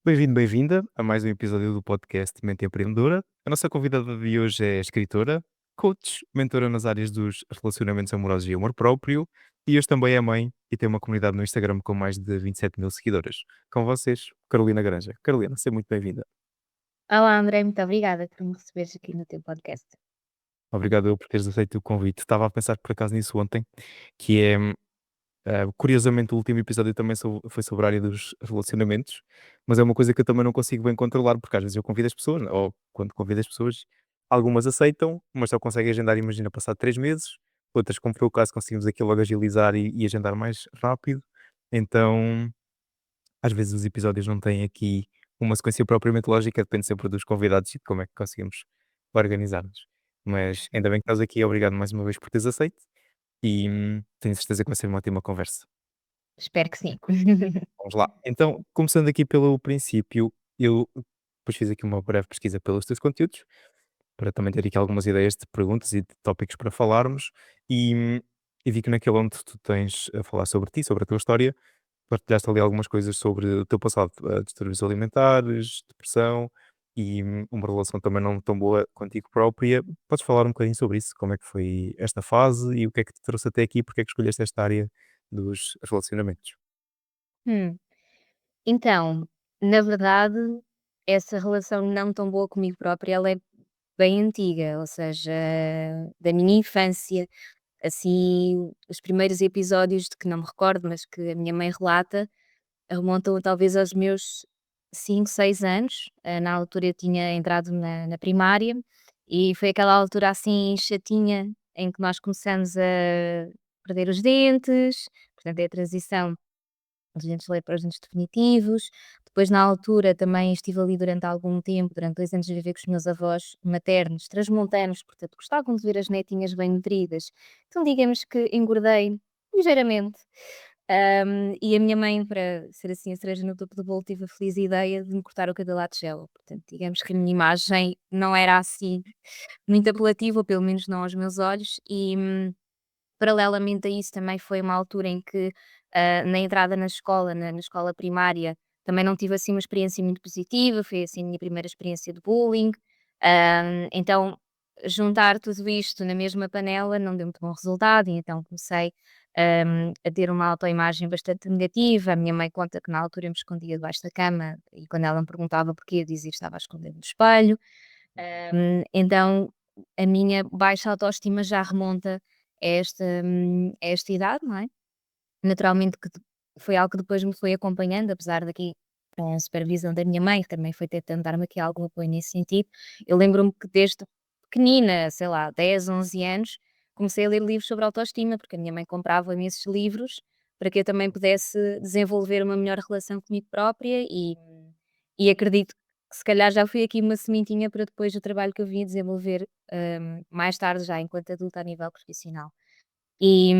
Bem-vindo, bem-vinda a mais um episódio do podcast Mente Empreendedora. A nossa convidada de hoje é escritora, coach, mentora nas áreas dos relacionamentos amorosos e amor próprio, e hoje também é mãe e tem uma comunidade no Instagram com mais de 27 mil seguidoras. Com vocês, Carolina Granja. Carolina, seja muito bem-vinda. Olá André, muito obrigada por me receberes aqui no teu podcast. Obrigado eu por teres aceito o convite. Estava a pensar por acaso nisso ontem, que é curiosamente, o último episódio também foi sobre a área dos relacionamentos, mas é uma coisa que eu também não consigo bem controlar, porque às vezes eu convido as pessoas, ou quando convido as pessoas, algumas aceitam, mas só conseguem agendar, imagina, passado 3 meses, outras, como foi o caso, conseguimos aqui logo agilizar e agendar mais rápido. Então, às vezes os episódios não têm aqui uma sequência propriamente lógica, depende sempre dos convidados e de como é que conseguimos organizar-nos. Mas ainda bem que estás aqui, obrigado mais uma vez por teres aceito e tenho certeza que vai ser uma ótima conversa. Espero que sim. Vamos lá. Então, começando aqui pelo princípio, eu depois fiz aqui uma breve pesquisa pelos teus conteúdos, para também ter aqui algumas ideias de perguntas e de tópicos para falarmos, e, e vi que naquele onde tu tens a falar sobre ti, sobre a tua história, partilhaste ali algumas coisas sobre o teu passado, distúrbios alimentares, depressão e uma relação também não tão boa contigo própria. Podes falar um bocadinho sobre isso? Como é que foi esta fase e o que é que te trouxe até aqui? Porque é que escolheste esta área dos relacionamentos? Hum, Então, na verdade, essa relação não tão boa comigo própria, ela é bem antiga, ou seja, da minha infância, assim, os primeiros episódios de que não me recordo, mas que a minha mãe relata, remontam talvez aos meus 5, 6 anos. Na altura eu tinha entrado na primária e foi aquela altura assim chatinha em que nós começamos a perder os dentes, portanto é a transição dos dentes de leite para os dentes definitivos. Depois na altura também estive ali durante algum tempo, durante 2 anos a viver com os meus avós maternos, transmontanos, portanto gostavam de ver as netinhas bem nutridas. Então digamos que engordei ligeiramente. E a minha mãe, para ser assim a cereja no topo do bolo, teve a feliz ideia de me cortar o cabelo à tigela. Portanto, digamos que a minha imagem não era assim muito apelativa, ou pelo menos não aos meus olhos, e paralelamente a isso também foi uma altura em que, na entrada na escola, na escola primária, também não tive assim uma experiência muito positiva, foi assim a minha primeira experiência de bullying. Então juntar tudo isto na mesma panela não deu muito bom resultado, e então comecei, a ter uma autoimagem bastante negativa. A minha mãe conta que na altura eu me escondia debaixo da cama e quando ela me perguntava porquê, eu dizia que estava a esconder no espelho. Então a minha baixa autoestima já remonta a esta idade, não é? Naturalmente que foi algo que depois me foi acompanhando, apesar daqui com a supervisão da minha mãe, que também foi tentando dar-me aqui algum apoio nesse sentido. Eu lembro-me que desde pequenina, sei lá, 10, 11 anos, comecei a ler livros sobre autoestima, porque a minha mãe comprava-me esses livros para que eu também pudesse desenvolver uma melhor relação comigo própria e acredito que se calhar já foi aqui uma sementinha para depois o trabalho que eu vim a desenvolver, mais tarde já enquanto adulta a nível profissional. E,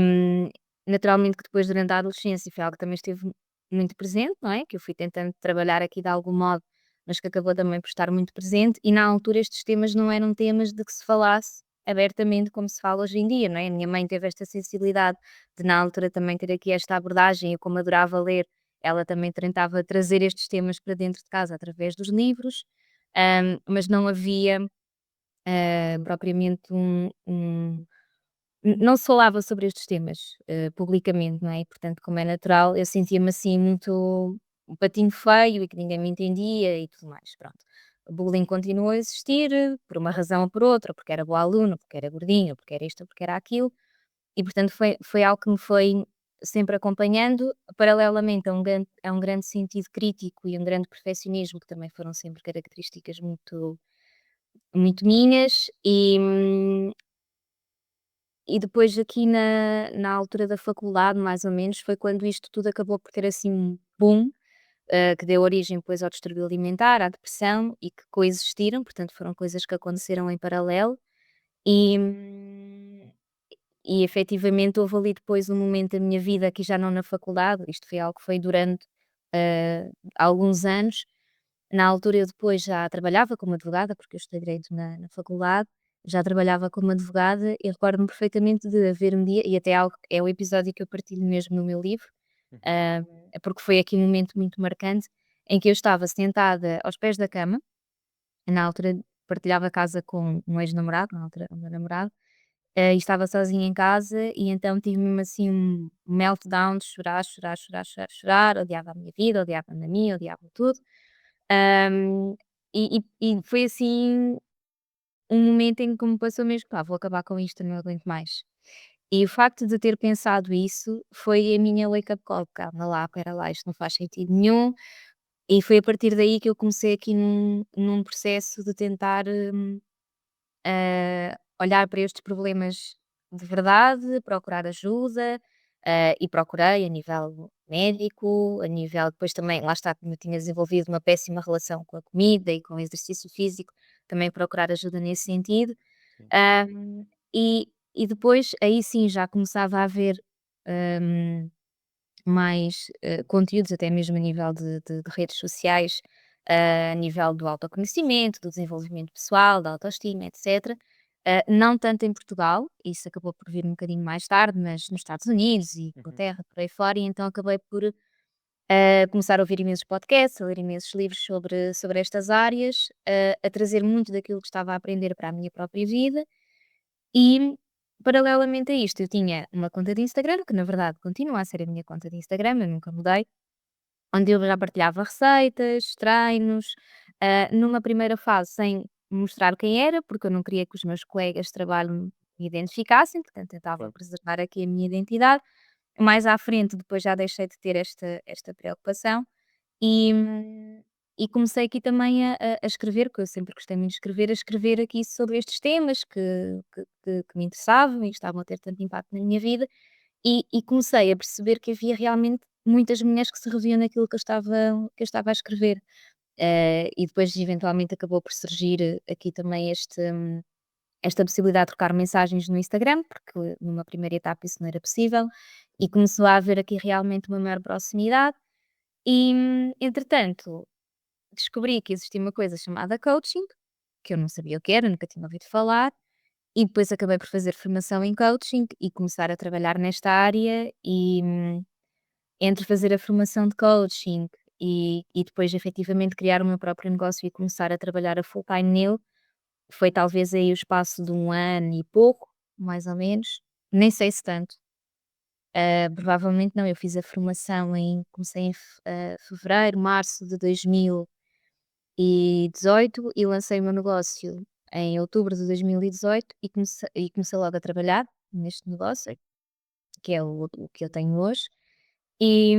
naturalmente que depois durante a adolescência foi algo que também esteve muito presente, não é, que eu fui tentando trabalhar aqui de algum modo, mas que acabou também por estar muito presente, e na altura estes temas não eram temas de que se falasse abertamente como se fala hoje em dia, não é? A minha mãe teve esta sensibilidade de na altura também ter aqui esta abordagem, eu como adorava ler, ela também tentava trazer estes temas para dentro de casa através dos livros, mas não havia, propriamente não se falava sobre estes temas, publicamente, não é? E portanto, como é natural, eu sentia-me assim muito um patinho feio e que ninguém me entendia e tudo mais, pronto. O bullying continuou a existir, por uma razão ou por outra, porque era boa aluna, porque era gordinha, porque era isto, ou porque era aquilo, e portanto foi algo que me foi sempre acompanhando, paralelamente a um grande sentido crítico e um grande perfeccionismo, que também foram sempre características muito minhas, e depois aqui na altura da faculdade, mais ou menos, foi quando isto tudo acabou por ter assim um boom, que deu origem depois ao distúrbio alimentar, à depressão e que coexistiram, portanto foram coisas que aconteceram em paralelo e, e efetivamente houve ali depois um momento da minha vida, aqui já não na faculdade, isto foi algo que foi durante alguns anos. Na altura eu depois já trabalhava como advogada, porque eu estudei direito na faculdade, já trabalhava como advogada e recordo-me perfeitamente de haver um dia, e até algo, é o episódio que eu partilho mesmo no meu livro, Uhum. ah, porque foi aqui um momento muito marcante, em que eu estava sentada aos pés da cama, na altura partilhava casa com um ex-namorado, na altura o meu namorado, e estava sozinha em casa e então tive mesmo assim um meltdown de chorar, chorar, chorar, chorar, chorar, odiava a minha vida, odiava-me a mim, odiava tudo. Hum, e foi assim um momento em que me passou mesmo: "Pá, vou acabar com isto, não aguento mais". E o facto de ter pensado isso foi a minha wake up call: "Calma lá, espera lá, isto não faz sentido nenhum". E foi a partir daí que eu comecei aqui num processo de tentar, olhar para estes problemas de verdade, procurar ajuda, e procurei a nível médico, a nível depois também, lá está, como eu tinha desenvolvido uma péssima relação com a comida e com o exercício físico, também procurar ajuda nesse sentido. Sim. Hum, e depois aí sim já começava a haver, hum, mais, conteúdos até mesmo a nível de redes sociais, a nível do autoconhecimento, do desenvolvimento pessoal, da autoestima, etcétera. Não tanto em Portugal, isso acabou por vir um bocadinho mais tarde, mas nos Estados Unidos e Uhum. Inglaterra, por aí fora, e então acabei por, começar a ouvir imensos podcasts, a ler imensos livros sobre estas áreas, a trazer muito daquilo que estava a aprender para a minha própria vida e, paralelamente a isto, eu tinha uma conta de Instagram, que na verdade continua a ser a minha conta de Instagram, eu nunca mudei, onde eu já partilhava receitas, treinos, numa primeira fase sem mostrar quem era, porque eu não queria que os meus colegas de trabalho me identificassem, portanto tentava Claro. preservar aqui a minha identidade. Mais à frente, depois já deixei de ter esta preocupação e, e comecei aqui também a escrever, porque eu sempre gostei muito de escrever, a escrever aqui sobre estes temas que me interessavam e que estavam a ter tanto impacto na minha vida. E comecei a perceber que havia realmente muitas mulheres que se reviam naquilo que eu estava a escrever. E depois eventualmente acabou por surgir aqui também esta possibilidade de trocar mensagens no Instagram, porque numa primeira etapa isso não era possível, e começou a haver aqui realmente uma maior proximidade. E, entretanto, descobri que existia uma coisa chamada coaching, que eu não sabia o que era, nunca tinha ouvido falar, e depois acabei por fazer formação em coaching e começar a trabalhar nesta área e, entre fazer a formação de coaching e depois efetivamente criar o meu próprio negócio e começar a trabalhar a full time nele, foi talvez aí o espaço de 1 ano e pouco, mais ou menos, nem sei se tanto. Provavelmente não, eu fiz a formação comecei em fevereiro, março de 2018 e lancei o meu negócio em outubro de 2018 e comecei logo a trabalhar neste negócio, Ok. que é o que eu tenho hoje. E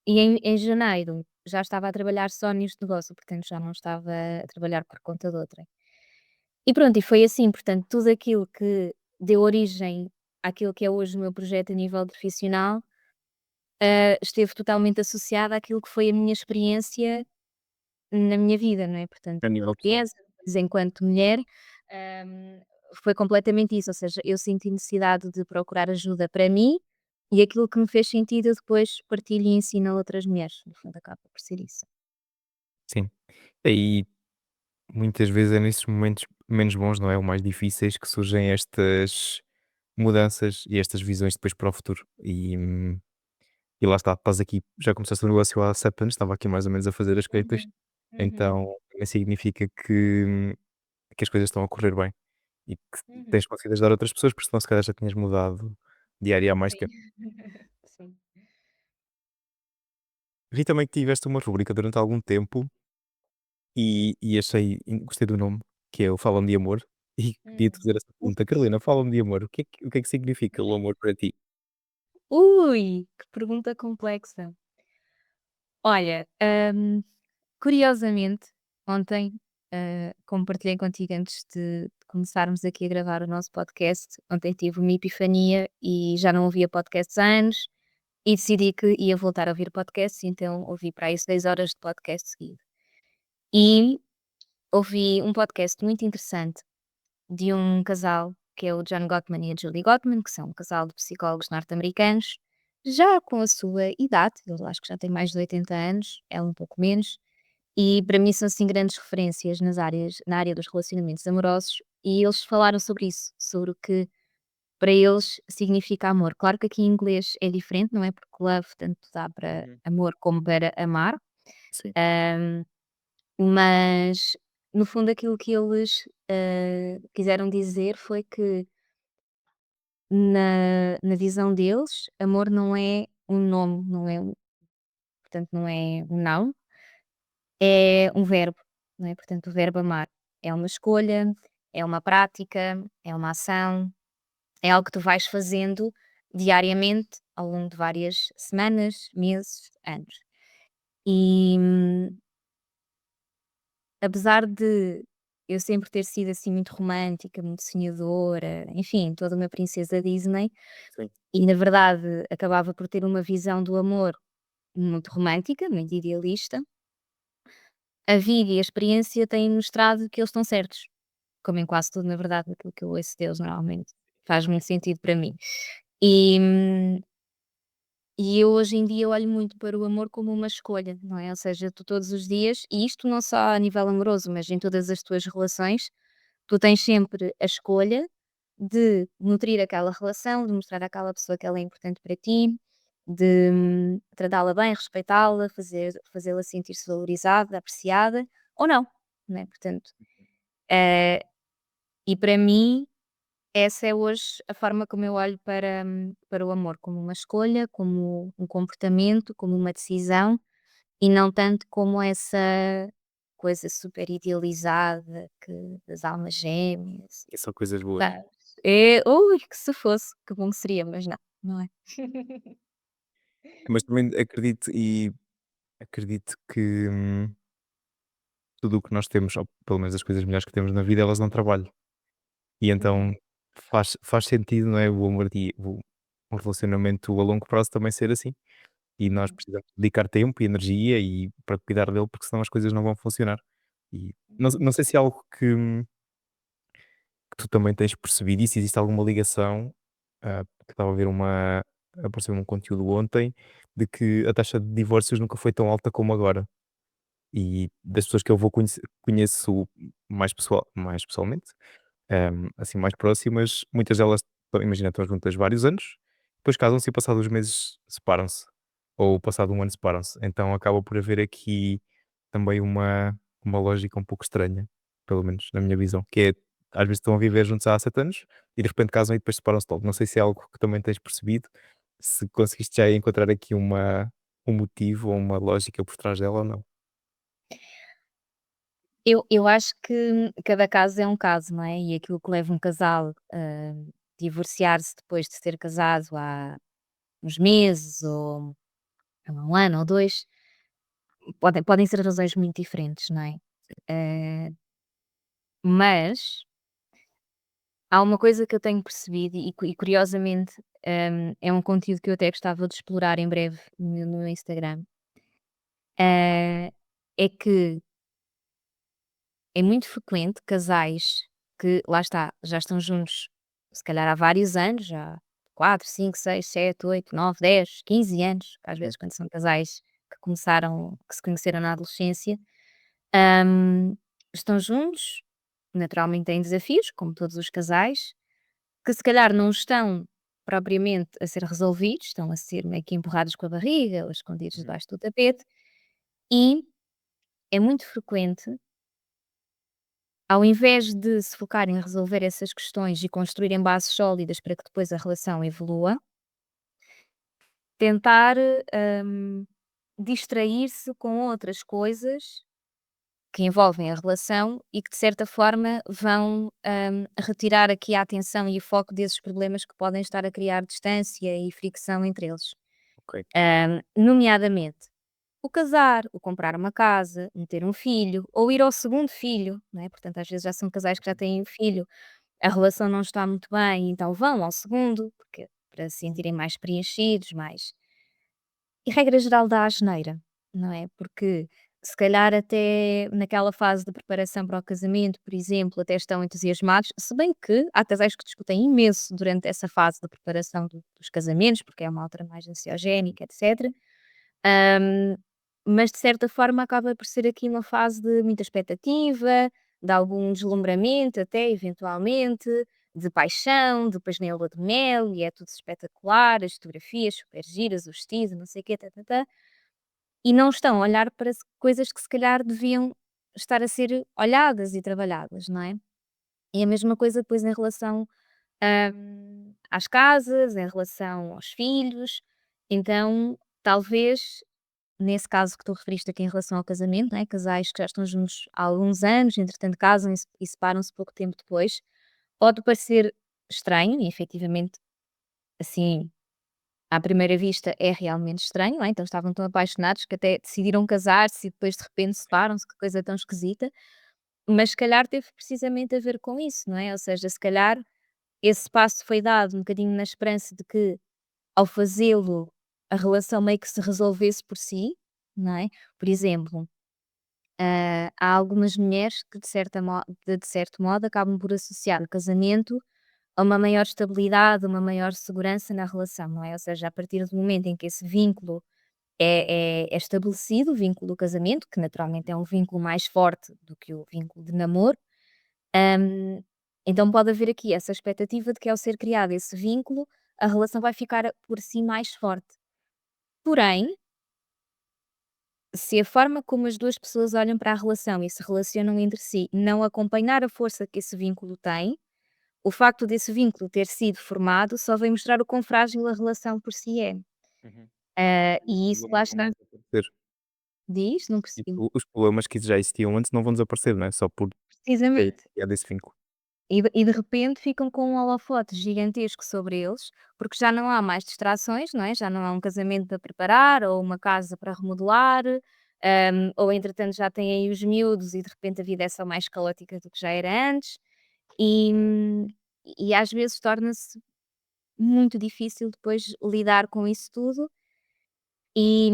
em janeiro já estava a trabalhar só neste negócio, portanto já não estava a trabalhar por conta de outrem. E pronto, e foi assim, portanto, tudo aquilo que deu origem àquilo que é hoje o meu projeto a nível profissional, esteve totalmente associado àquilo que foi a minha experiência na minha vida, não é? Portanto, A enquanto nível pessoal. criança, depois enquanto mulher, hum, foi completamente isso, ou seja, eu senti necessidade de procurar ajuda para mim e aquilo que me fez sentido eu depois partilho e ensino a outras mulheres, no fundo acaba por ser isso. Sim. E muitas vezes é nesses momentos menos bons, não é? Ou mais difíceis que surgem estas mudanças e estas visões depois para o futuro. E lá está, estás aqui, já começaste o negócio há 7 anos, estava aqui mais ou menos a fazer as contas, Uhum, uhum, então também significa que as coisas estão a correr bem e que uhum. tens conseguido ajudar outras pessoas, porque senão se calhar já tinhas mudado de área há mais Sim. tempo. Sim. Vi também que tiveste uma rubrica durante algum tempo e achei, gostei do nome, que é o Fala-me de Amor, e queria-te Hum. fazer essa pergunta. Carolina, fala-me de amor, o que é que significa o amor para ti? Ui, que pergunta complexa. Olha, curiosamente, ontem, como partilhei contigo antes de começarmos aqui a gravar o nosso podcast, ontem tive uma epifania e já não ouvia podcasts há anos e decidi que ia voltar a ouvir podcasts, então ouvi para aí 6 horas de podcast seguido. E ouvi um podcast muito interessante de um casal, que é o John Gottman e a Julie Gottman, que são um casal de psicólogos norte-americanos, já com a sua idade, ele acho que já tem mais de 80 anos, ela um pouco menos, e para mim são assim grandes referências na área dos relacionamentos amorosos, e eles falaram sobre isso, sobre o que para eles significa amor. Claro que aqui em inglês é diferente, não é? Porque love tanto dá para Uhum. amor como para amar, sim, Mas, no fundo, aquilo que eles, quiseram dizer foi que na visão deles, amor não é um nome, não é portanto, não é um não, é um verbo, não é? Portanto, o verbo amar é uma escolha, é uma prática, é uma ação, é algo que tu vais fazendo diariamente ao longo de várias semanas, meses, anos. E, apesar de eu sempre ter sido assim muito romântica, muito sonhadora, enfim, toda uma princesa Disney, sim. e na verdade acabava por ter uma visão do amor muito romântica, muito idealista, a vida e a experiência têm mostrado que eles estão certos, como em quase tudo, na verdade, aquilo que eu ouço deles normalmente. Faz muito sentido para mim. E, e eu hoje em dia olho muito para o amor como uma escolha, não é? Ou seja, tu todos os dias, e isto não só a nível amoroso, mas em todas as tuas relações, tu tens sempre a escolha de nutrir aquela relação, de mostrar àquela pessoa que ela é importante para ti, de tratá-la bem, respeitá-la, fazê-la sentir-se valorizada, apreciada, ou não, né? Portanto, eh, e para mim, essa é hoje a forma como eu olho para o amor, como uma escolha, como um comportamento, como uma decisão, e não tanto como essa coisa super idealizada que das almas gêmeas. E são coisas boas. Sabes? Ui, que se fosse, que bom que seria, mas não, não é? Mas também acredito que, tudo o que nós temos, ou pelo menos as coisas melhores que temos na vida, elas dão trabalho. E Uhum, então faz sentido, não é, o amor e o relacionamento a longo prazo também ser assim. E nós uhum, precisamos dedicar tempo e energia e para cuidar dele, porque senão as coisas não vão funcionar. E não sei se é algo que tu também tens percebido e se existe alguma ligação, porque estava a ver apareceu um conteúdo ontem, de que a taxa de divórcios nunca foi tão alta como agora. E das pessoas que eu conheço mais pessoalmente, assim, mais próximas, muitas delas, imagina, estão juntas vários anos, depois casam-se e passados uns meses separam-se, ou passado um ano separam-se. Então acaba por haver aqui também uma lógica um pouco estranha, pelo menos na minha visão, que é, às vezes estão a viver juntos há 7 anos e de repente casam e depois separam-se logo. Não sei se é algo que também tens percebido, se conseguiste já encontrar aqui um motivo ou uma lógica por trás dela ou não. eu acho que cada caso é um caso, não é? E aquilo que leva um casal a divorciar-se depois de ser casado há uns meses ou há 1 ano ou 2, podem ser razões muito diferentes, não é? Eh, mas há uma coisa que eu tenho percebido e curiosamente, é um conteúdo que eu até gostava de explorar em breve no meu Instagram, é que é muito frequente casais que, lá está, já estão juntos se calhar há vários anos, já 4, 5, 6, 7, 8, 9, 10, 15 anos, às Uhum. vezes quando são casais que se conheceram na adolescência, hum, estão juntos, naturalmente têm desafios, como todos os casais, que se calhar não estão propriamente a ser resolvidos, estão a ser meio que empurrados com a barriga ou escondidos Uhum. debaixo do tapete, e é muito frequente, ao invés de se focarem em resolver essas questões e construírem bases sólidas para que depois a relação evolua, tentar, distrair-se com outras coisas que envolvem a relação e que de certa forma vão, retirar aqui a atenção e o foco desses problemas que podem estar a criar distância e fricção entre eles. Ok. Nomeadamente, o casar, o comprar uma casa, meter um filho, ou ir ao segundo filho, não é? Portanto, às vezes já são casais que já têm um filho, a relação não está muito bem, então vão ao segundo, porque para se sentirem mais preenchidos, mais e regra geral dá asneira, não é? Porque se calhar até naquela fase de preparação para o casamento, por exemplo, até estão entusiasmados, se bem que há casais que discutem imenso durante essa fase de preparação dos casamentos, porque é uma altura mais ansiogénica, etc. Hum, mas de certa forma acaba por ser aqui uma fase de muita expectativa, de algum deslumbramento até eventualmente, de paixão, depois na lua de mel e é tudo espetacular, as fotografias super giras, o vestido, não sei o quê, tá, tá, tá. e não estão a olhar para coisas que se calhar deviam estar a ser olhadas e trabalhadas, não é? E a mesma coisa depois em relação, às casas, em relação aos filhos. Então, talvez, nesse caso que tu referiste aqui em relação ao casamento, não é? Casais que já estão juntos há alguns anos, entretanto casam e separam-se pouco tempo depois, pode parecer estranho e efetivamente, assim, à primeira vista é realmente estranho, não é? Então estavam tão apaixonados que até decidiram casar-se e depois de repente separam-se, que coisa tão esquisita. Mas se calhar teve precisamente a ver com isso, não é? Ou seja, se calhar esse passo foi dado um bocadinho na esperança de que, ao fazê-lo, a relação meio que se resolvesse por si, não é? Por exemplo, há algumas mulheres que de certo modo acabam por associar o casamento a uma maior estabilidade, uma maior segurança na relação, não é? Ou seja, a partir do momento em que esse vínculo é estabelecido, o vínculo do casamento, que naturalmente é um vínculo mais forte do que o vínculo de namoro. Hum, então pode haver aqui essa expectativa de que ao ser criado esse vínculo, a relação vai ficar por si mais forte. Porém, se a forma como as 2 pessoas olham para a relação e se relacionam entre si não acompanhar a força que esse vínculo tem, o facto desse vínculo ter sido formado só vem mostrar o quão frágil a relação por si é. Uhum. Os E isso lá problemas não está. vão desaparecer. Diz? Não percebi. Tipo, os problemas que já existiam antes não vão desaparecer, não é? Só por ter Precisamente. criado esse vínculo. E de repente ficam com um holofote gigantesco sobre eles, porque já não há mais distrações, não é? Já não há um casamento para preparar ou uma casa para remodelar, ou entretanto já têm aí os miúdos e de repente a vida é só mais caótica do que já era antes. E, e às vezes torna-se muito difícil depois lidar com isso tudo. E,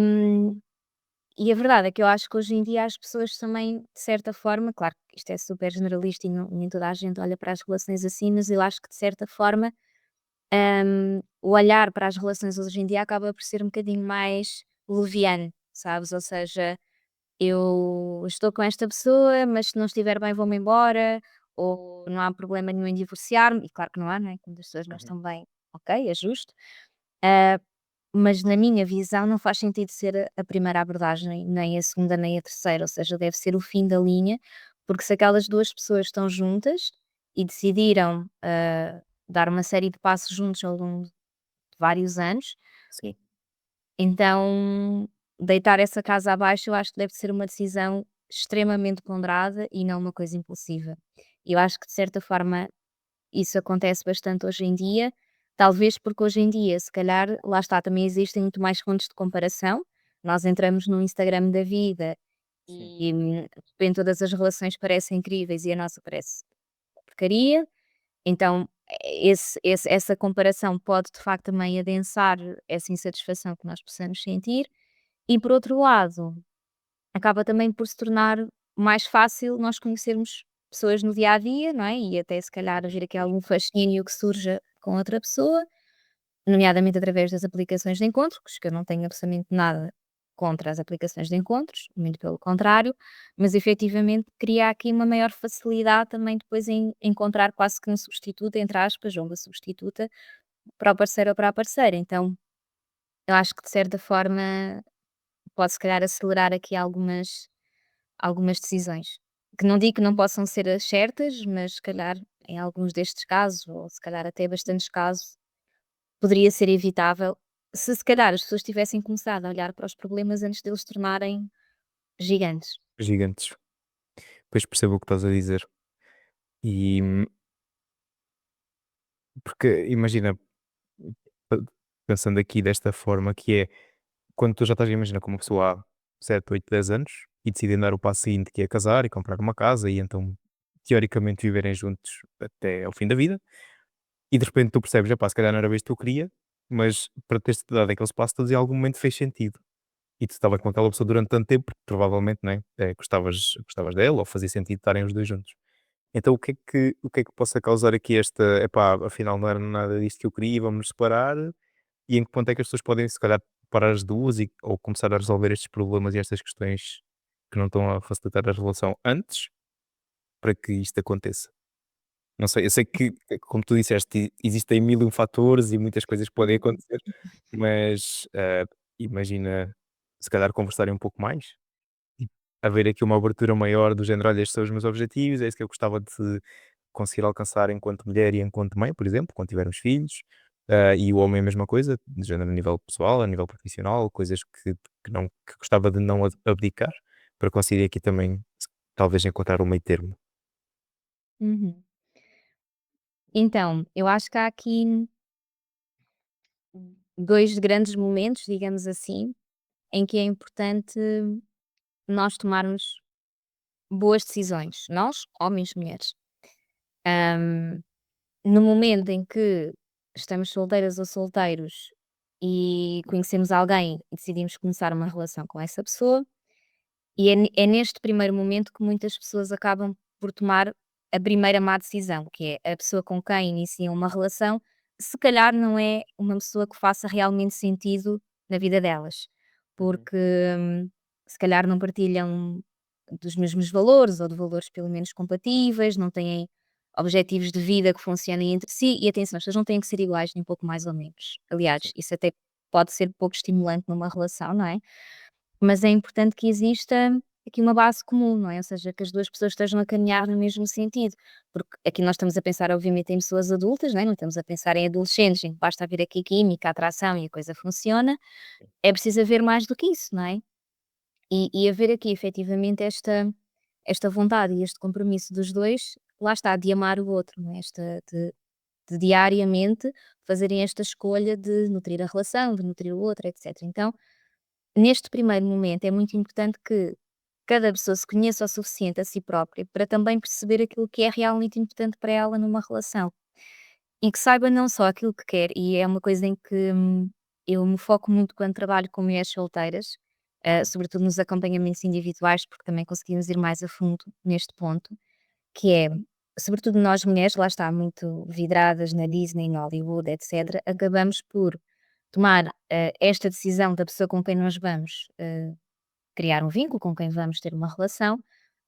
e a verdade é que eu acho que hoje em dia as pessoas também, de certa forma, claro que isto é super generalista e nem toda a gente olha para as relações assim, mas eu acho que de certa forma, o olhar para as relações hoje em dia acaba por ser um bocadinho mais leviano, sabes? Ou seja, eu estou com esta pessoa, mas se não estiver bem vou-me embora, ou não há problema nenhum em divorciar-me, e claro que não há, não é? Quando as pessoas não Uhum. estão bem, ok, é justo. Ah, mas na minha visão não faz sentido ser a primeira abordagem, nem a segunda, nem a terceira, ou seja, deve ser o fim da linha, porque se aquelas 2 pessoas estão juntas e decidiram, dar uma série de passos juntos ao longo de vários anos, Sim. então deitar essa casa abaixo eu acho que deve ser uma decisão extremamente ponderada e não uma coisa impulsiva. Eu acho que de certa forma isso acontece bastante hoje em dia, talvez porque hoje em dia, se calhar, lá está, também existem muito mais fontes de comparação. Nós entramos no Instagram da vida Sim. e de repente todas as relações parecem incríveis e a nossa parece porcaria. Então, essa comparação pode de facto também adensar essa insatisfação que nós possamos sentir. E por outro lado, acaba também por se tornar mais fácil nós conhecermos pessoas no dia a dia, não é? E até se calhar haver aqui algum fascínio que surja com outra pessoa, nomeadamente através das aplicações de encontros, que eu não tenho absolutamente nada contra as aplicações de encontros, muito pelo contrário, mas efetivamente cria aqui uma maior facilidade também depois em encontrar quase que um substituto, entre aspas, ou uma substituta para o parceiro ou para a parceira. Então, eu acho que de certa forma pode se calhar acelerar aqui algumas decisões. Que não digo que não possam ser as certas, mas se calhar em alguns destes casos, ou se calhar até bastantes casos, poderia ser evitável se calhar as pessoas tivessem começado a olhar para os problemas antes deles se tornarem gigantes. Gigantes. Pois percebo o que estás a dizer. E porque imagina, pa pensando aqui desta forma que é, quando tu já estás, imagina, com uma pessoa há 7, 8, 10 anos e decidem dar o passo seguinte que é casar e comprar uma casa e então teoricamente viverem juntos até ao fim da vida, e de repente tu percebes: "Epá, se calhar não era isto que eu queria", mas para teres dado aquele espaço todo em algum momento fez sentido. E tu estava com aquela pessoa durante tanto tempo, porque provavelmente, né, gostavas dela ou fazia sentido estarem os 2 juntos. Então o que é que possa causar aqui esta: "Epá, afinal não era nada disto que eu queria, vamos nos separar", e em que ponto é que as pessoas podem se calhar parar as 2 ou começar a resolver estes problemas e estas questões que não estão a facilitar a relação antes, para que isto aconteça? Não sei, eu sei que, como tu disseste, existem 1000 e um fatores e muitas coisas que podem acontecer, mas, imagina se calhar conversarem um pouco mais, e haver aqui uma abertura maior do género: "Olha, estes são os meus objetivos, é isso que eu gostava de conseguir alcançar enquanto mulher e enquanto mãe", por exemplo, quando tiver os filhos. E o homem a mesma coisa, de género a nível pessoal, a nível profissional, coisas que gostava de não abdicar, para conseguir aqui também talvez encontrar um meio termo. Uhum. Então, eu acho que há aqui 2 grandes momentos, digamos assim, em que é importante nós tomarmos boas decisões, nós, homens, mulheres. Hum, no momento em que estamos solteiras ou solteiros e conhecemos alguém e decidimos começar uma relação com essa pessoa, e é neste primeiro momento que muitas pessoas acabam por tomar a primeira má decisão, que é a pessoa com quem iniciam uma relação, se calhar não é uma pessoa que faça realmente sentido na vida delas, Uhum. porque se calhar não partilham dos mesmos valores ou de valores pelo menos compatíveis, não têm objetivos de vida que funcionem entre si, e atenção, as pessoas não têm que ser iguais, nem pouco mais ou menos. Aliás, Sim, isso até pode ser pouco estimulante numa relação, não é? Mas é importante que exista aqui uma base comum, não é? Ou seja, que as 2 pessoas estejam a caminhar no mesmo sentido, porque aqui nós estamos a pensar obviamente em pessoas adultas, não é? Não estamos a pensar em adolescentes, em que basta haver aqui química, atração e a coisa funciona. É preciso haver mais do que isso, não é? E haver aqui efetivamente esta vontade e este compromisso dos 2, lá está, de amar o outro, não é? De diariamente fazerem esta escolha de nutrir a relação, de nutrir o outro, etcétera. Então, neste primeiro momento é muito importante que cada pessoa se conheça o suficiente a si própria para também perceber aquilo que é realmente importante para ela numa relação. E que saiba não só aquilo que quer, e é uma coisa em que eu me foco muito quando trabalho com mulheres solteiras, sobretudo nos acompanhamentos individuais, porque também conseguimos ir mais a fundo neste ponto, que é, sobretudo nós mulheres, lá está, muito vidradas na Disney, no Hollywood, etc., acabamos por tomar esta decisão da pessoa com quem nós vamos criar um vínculo, com quem vamos ter uma relação,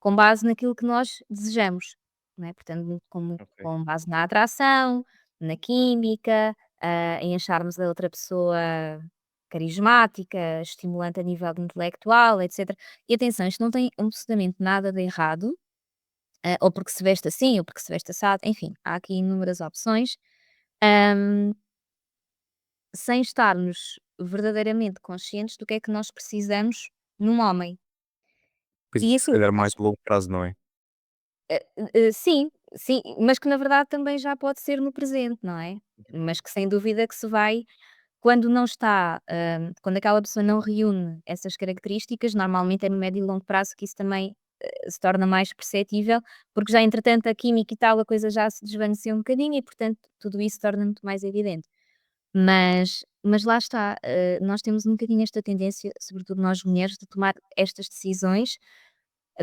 com base naquilo que nós desejamos, não é? Portanto, ok. com base na atração, na química, em acharmos a outra pessoa carismática, estimulante a nível intelectual, etc. E atenção, isto não tem absolutamente nada de errado, ou porque se veste assim, ou porque se veste assado, enfim, há aqui inúmeras opções, hum, sem estarmos verdadeiramente conscientes do que é que nós precisamos num homem. Pois, E se aquilo calhar que nós mais a longo prazo, não é? sim, sim, mas que na verdade também já pode ser no presente, não é? Mas que sem dúvida que se vai quando não está, quando aquela pessoa não reúne essas características, normalmente é no médio e longo prazo que isso também, se torna mais perceptível, porque já entretanto a química e tal, a coisa já se desvaneceu um bocadinho e portanto tudo isso torna muito mais evidente. Mas lá está, nós temos um bocadinho esta tendência, sobretudo nós mulheres, de tomar estas decisões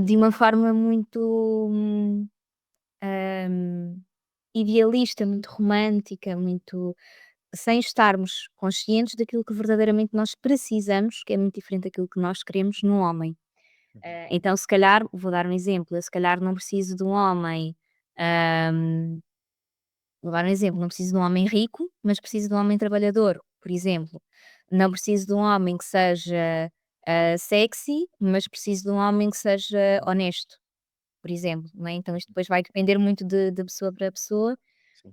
de uma forma muito, hum, idealista, muito romântica, muito sem estarmos conscientes daquilo que verdadeiramente nós precisamos, que é muito diferente daquilo que nós queremos num homem. Uhum. Então, se calhar, vou dar um exemplo, eu se calhar não preciso de um homem, hum, vou dar um exemplo, não preciso de um homem rico, mas preciso de um homem trabalhador, por exemplo. Não preciso de um homem que seja sexy, mas preciso de um homem que seja honesto, por exemplo, não é? Então isto depois vai depender muito de pessoa para pessoa. Sim.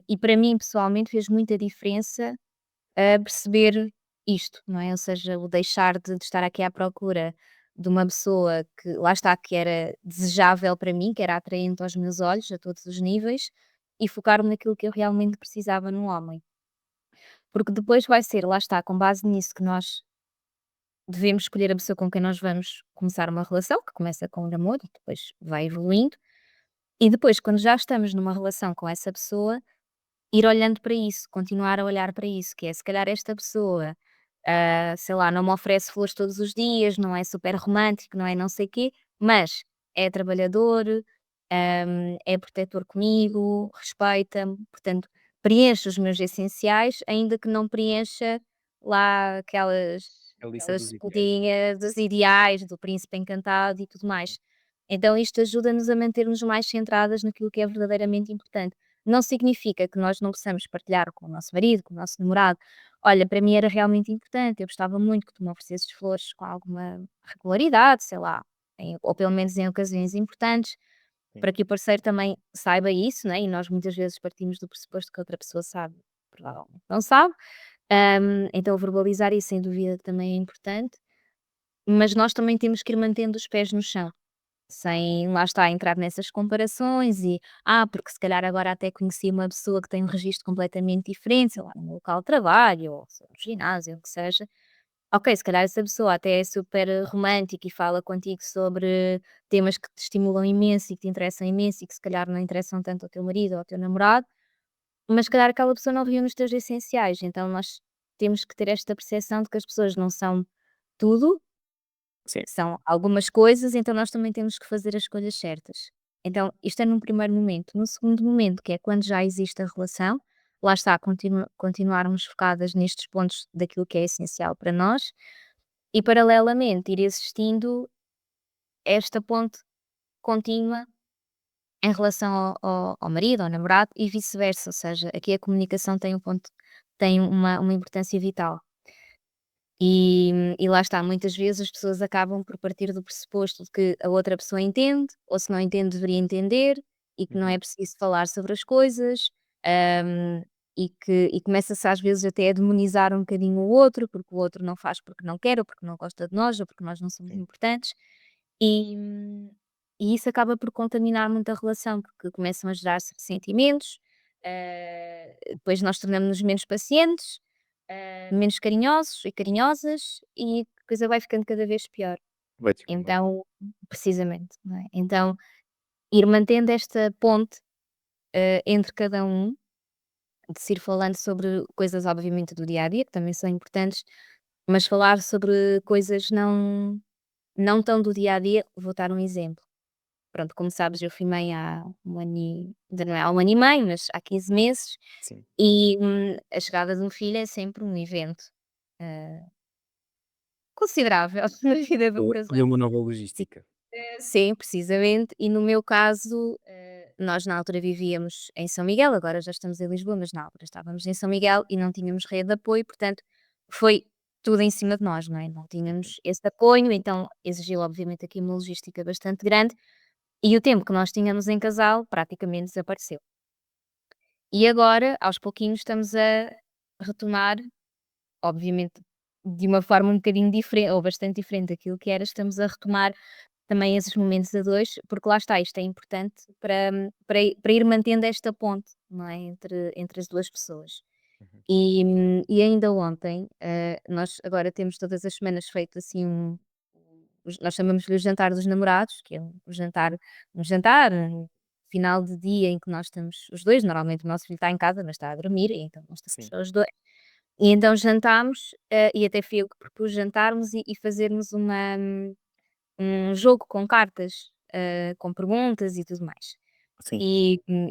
E para mim, pessoalmente, fez muita diferença, perceber isto, não é? Ou seja, o deixar de estar aqui à procura de uma pessoa que, lá está, que era desejável para mim, que era atraente aos meus olhos, a todos os níveis, e focar-me naquilo que eu realmente precisava num homem. Porque depois vai ser, lá está, com base nisso que nós devemos escolher a pessoa com quem nós vamos começar uma relação, que começa com o namoro e depois vai evoluindo. E depois, quando já estamos numa relação com essa pessoa, ir olhando para isso, continuar a olhar para isso, que é se calhar esta pessoa, sei lá, não me oferece flores todos os dias, não é super romântico, não é não sei quê, mas é trabalhador, é protetor comigo, respeita-me, portanto, preenche os meus essenciais, ainda que não preencha lá A lista aquelas dos ideais. putinhas dos ideais, do príncipe encantado e tudo mais. Então isto ajuda-nos a manter-nos mais centradas naquilo que é verdadeiramente importante. Não significa que nós não possamos partilhar com o nosso marido, com o nosso namorado: "Olha, para mim era realmente importante, eu gostava muito que tu me oferecesses flores com alguma regularidade", sei lá, ou pelo menos em ocasiões importantes, sim, para que o parceiro também saiba isso, né, e nós muitas vezes partimos do pressuposto que a outra pessoa sabe, provavelmente não sabe. Então verbalizar isso sem dúvida também é importante, mas nós também temos que ir mantendo os pés no chão, sem lá está entrar nessas comparações e, porque se calhar agora até conheci uma pessoa que tem um registro completamente diferente, sei lá, no local de trabalho ou sei lá, no ginásio, o que seja. Ok, se calhar essa pessoa até é super romântica e fala contigo sobre temas que te estimulam imenso e que te interessam imenso e que se calhar não interessam tanto ao teu marido ou ao teu namorado, mas se calhar aquela pessoa não viu nos teus essenciais, então nós temos que ter esta percepção de que as pessoas não são tudo, sim. são algumas coisas, então nós também temos que fazer as escolhas certas. Então, isto é num primeiro momento. No segundo momento, que é quando já existe a relação, lá está, continuarmos focadas nestes pontos daquilo que é essencial para nós e, paralelamente, ir existindo esta ponte contínua em relação ao marido, ao namorado e vice-versa. Ou seja, aqui a comunicação tem uma importância vital. E lá está, muitas vezes as pessoas acabam por partir do pressuposto de que a outra pessoa entende, ou se não entende deveria entender, e que não Uhum, é preciso falar sobre as coisas, hum, e começa-se às vezes até a demonizar um bocadinho o outro, porque o outro não faz porque não quer, ou porque não gosta de nós, ou porque nós não somos sim. importantes, e, hum, e isso acaba por contaminar muito a relação, porque começam a gerar-se ressentimentos, depois nós tornamos-nos menos pacientes, menos carinhosos e carinhosas e a coisa vai ficando cada vez pior. Vai descambando. Então precisamente, não é? Então, ir mantendo esta ponte, entre cada um, de se ir falando sobre coisas obviamente do dia a dia, que também são importantes, mas falar sobre coisas não tão do dia a dia. Vou dar um exemplo. Pronto, como sabes, eu fui mãe há 1 ano ainda não é há 1 ano e meio, mas há 15 meses, Sim. e, a chegada de um filho é sempre um evento, eh, considerável na vida do É casal. uma nova logística. Sim, precisamente. E no meu caso, nós na altura vivíamos em São Miguel, agora já estamos em Lisboa, mas na altura estávamos em São Miguel e não tínhamos rede de apoio, portanto, foi tudo em cima de nós, não é? Não Uhum, tínhamos esse apoio, então exigiu obviamente aqui uma logística bastante grande e o tempo que nós tínhamos em casal praticamente desapareceu. E agora, aos pouquinhos, estamos a retomar, obviamente de uma forma um bocadinho diferente, ou bastante diferente daquilo que era, estamos a retomar também esses momentos a 2 porque lá está, isto é importante para ir mantendo esta ponte, não é, entre as 2 pessoas. uhum. E ainda ontem, nós agora temos todas as semanas feito assim nós chamamos-lhe o jantar dos namorados, que é um jantar, final de dia em que nós estamos os 2 normalmente o nosso filho está em casa, mas está a dormir, e então nós estamos Sim, só os 2. E então jantámos, e até fui eu que propus jantarmos e fazermos um jogo com cartas, com perguntas e tudo mais. sim,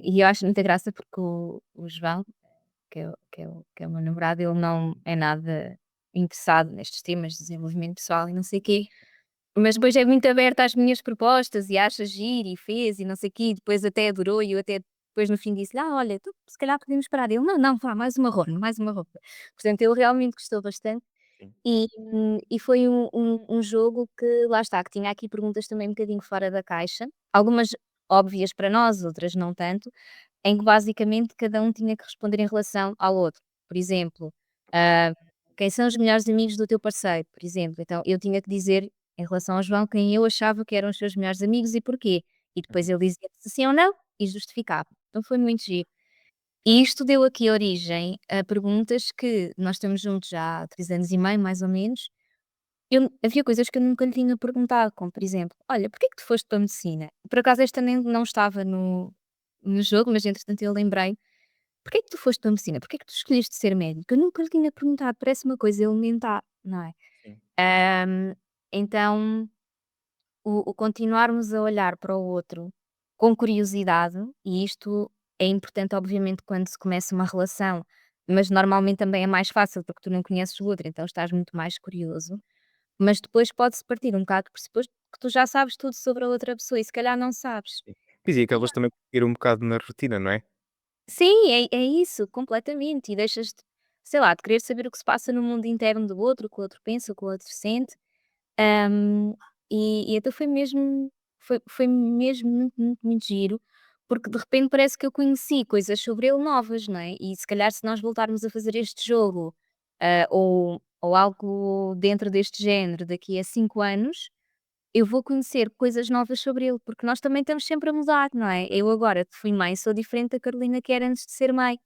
E eu acho muita graça porque o João, que é o meu namorado, ele não é nada interessado nestes temas de desenvolvimento pessoal e não sei o quê, mas depois é muito aberto às minhas propostas e acha giro e fez e não sei o quê, e depois até adorou e eu até depois no fim disse-lhe: "Olha, então se calhar podemos parar". Ele: "Não, não, vá, mais uma ronda, mais uma ronda". Portanto, ele realmente gostou bastante sim, e foi um jogo que lá está, que tinha aqui perguntas também um bocadinho fora da caixa, algumas óbvias para nós, outras não tanto, em que basicamente cada um tinha que responder em relação ao outro. Por exemplo, ah, quem são os melhores amigos do teu parceiro, por exemplo. Então eu tinha que dizer em relação ao João quem eu achava que eram os seus melhores amigos e porquê. E depois uhum, ele dizia se sim ou não e justificava. Então foi muito giro. E isto deu aqui origem a perguntas que nós estamos juntos já há 3 anos e meio, mais ou menos. Havia coisas que eu nunca lhe tinha perguntado, como por exemplo: "Olha, porquê que tu foste para a medicina?". Por acaso esta nem não estava no jogo, mas entretanto eu lembrei: "Porquê que tu foste para a medicina? Porquê que tu escolheste ser médico?". Eu nunca lhe tinha perguntado, parece uma coisa elementar, não é? sim. Hã, então o continuarmos a olhar para o outro com curiosidade, e isto é importante obviamente quando se começa uma relação, mas normalmente também é mais fácil porque tu não conheces o outro, então estás muito mais curioso. Mas depois pode-se partir um bocado do pressuposto que tu já sabes tudo sobre a outra pessoa e se calhar não sabes. Sim. Pois e E acabas também por ir um bocado na rotina, não é? Sim, é isso, completamente. E deixas de, sei lá, de querer saber o que se passa no mundo interno do outro, o que o outro pensa, o que o outro sente. Hum, e então foi mesmo muito, muito, muito giro, porque de repente parece que eu conheci coisas sobre ele novas, não é? E se calhar se nós voltarmos a fazer este jogo, ou algo dentro deste género daqui a 5 anos, eu vou conhecer coisas novas sobre ele, porque nós também estamos sempre a mudar, não é? Eu agora que fui mãe sou diferente da Carolina que era antes de ser mãe,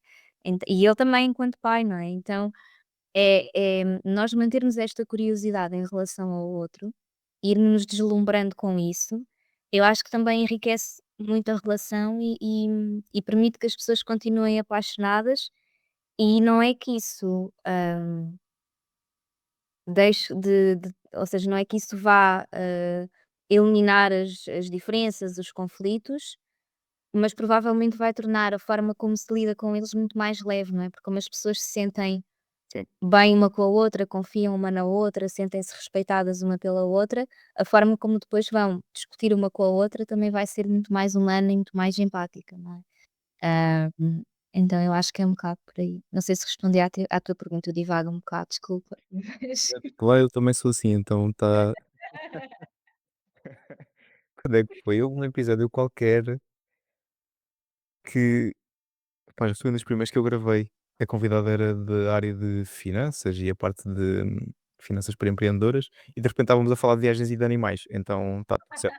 e ele também enquanto pai, não é? Então nós mantermos esta curiosidade em relação ao outro, ir-nos deslumbrando com isso, eu acho que também enriquece muito a relação e permite que as pessoas continuem apaixonadas, e não é que isso, deixe de ou seja, não é que isso vá, eliminar as diferenças, os conflitos, mas provavelmente vai tornar a forma como se lida com eles muito mais leve, não é? Porque como as pessoas se sentem Sim. bem uma com a outra, confiam uma na outra, sentem-se respeitadas uma pela outra, a forma como depois vão discutir uma com a outra também vai ser muito mais humana e muito mais empática, não é? Então eu acho que é um bocado por aí. Não sei se respondi à tua pergunta, eu divago um bocado, desculpa. Mas Claro, eu também sou assim, então está. Quando é que foi? Houve um episódio qualquer que, pá, foi um dos primeiros que eu gravei. A convidada era da área de finanças e a parte de finanças para empreendedoras, e de repente estávamos a falar de viagens e de animais, então está tudo certo.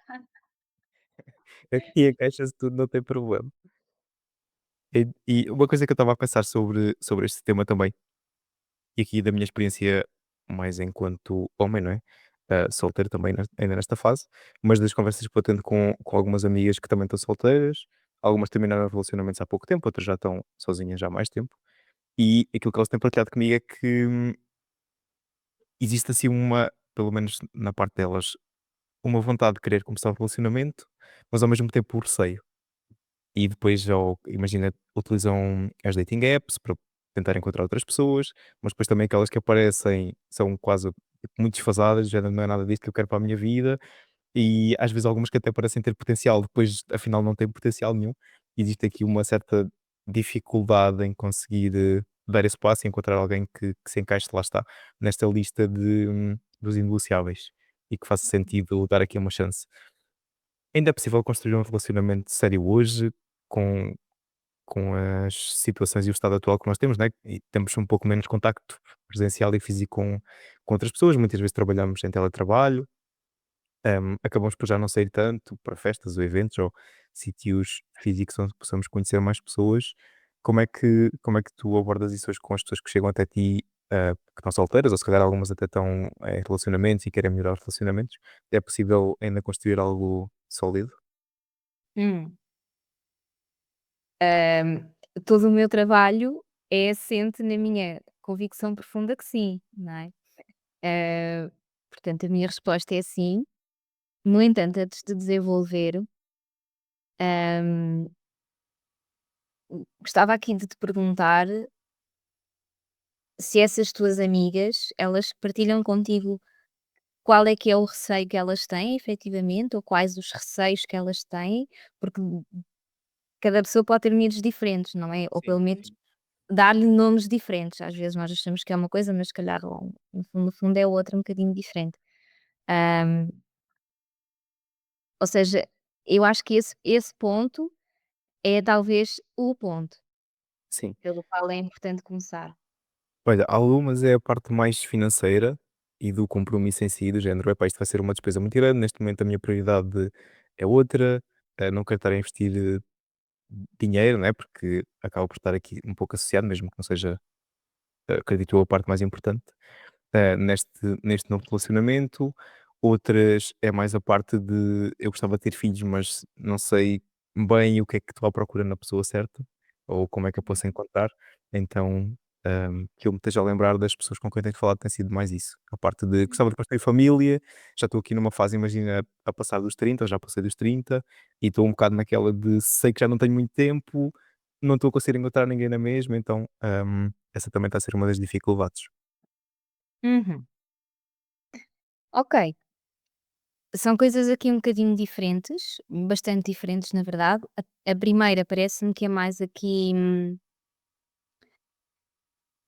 Aqui encaixa-se tudo, não tem problema. E uma coisa que eu estava a pensar sobre este tema também, e aqui da minha experiência mais enquanto homem, não é? Solteiro também ainda nesta fase, mas das conversas que vou tendo com algumas amigas que também estão solteiras, algumas terminaram relacionamentos há pouco tempo, outras já estão sozinhas já há mais tempo, e aquilo que elas têm partilhado comigo é que existe assim pelo menos na parte delas, uma vontade de querer começar um relacionamento, mas ao mesmo tempo o receio. E depois já imagina, utilizam as dating apps para tentar encontrar outras pessoas, mas depois também aquelas que aparecem são quase tipo, muito desfasadas, já não é nada disto que eu quero para a minha vida, e às vezes algumas que até parecem ter potencial, depois afinal não têm potencial nenhum. Existe aqui uma certa dificuldade em conseguir dar esse passo e encontrar alguém que se encaixe, lá está, nesta lista dos inegociáveis e que faça sentido dar aqui uma chance. Ainda é possível construir um relacionamento sério hoje com com as situações e o estado atual que nós temos, né, e temos um pouco menos contacto presencial e físico com outras pessoas, muitas vezes trabalhamos em teletrabalho, acabamos por já não sair tanto para festas ou eventos ou sítios físicos onde possamos conhecer mais pessoas. Como é que tu abordas isso hoje com as pessoas que chegam até ti, que estão solteiras ou se calhar algumas até estão em relacionamentos e querem melhorar os relacionamentos? É possível ainda construir algo sólido? hum, todo o meu trabalho é assente na minha convicção profunda que sim, não é? Ah, portanto, a minha resposta é sim. No entanto, antes de desenvolver, hum, gostava aqui de te perguntar se essas tuas amigas, elas partilham contigo qual é que é o receio que elas têm, efetivamente, ou quais os receios que elas têm, porque cada pessoa pode ter medos diferentes, não é? Ou Sim. pelo menos dar-lhe nomes diferentes. Às vezes nós achamos que é uma coisa, mas se calhar no fundo é outra, um bocadinho diferente. Hum, ou seja, eu acho que esse ponto é talvez o ponto Sim. pelo qual é importante começar. Olha, algumas é a parte mais financeira e do compromisso em si, do género, epá, isto vai ser uma despesa muito grande, neste momento a minha prioridade é outra, não quero estar a investir dinheiro, né, porque acaba por estar aqui um pouco associado, mesmo que não seja, acredito eu, a parte mais importante neste novo relacionamento. Outras é mais a parte de eu gostava de ter filhos, mas não sei bem o que é que estou à procura na pessoa certa, ou como é que eu posso encontrar. Então, que eu me esteja a lembrar das pessoas com quem tenho falado tem sido mais isso. A parte de gostava de construir família, já estou aqui numa fase, imagina, a passar dos 30, ou já passei dos 30, e estou um bocado naquela de sei que já não tenho muito tempo, não estou a conseguir encontrar ninguém na mesma, então essa também está a ser uma das dificuldades. Uhum. Ok, São coisas aqui um bocadinho diferentes, bastante diferentes na verdade. A primeira parece-me que é mais aqui,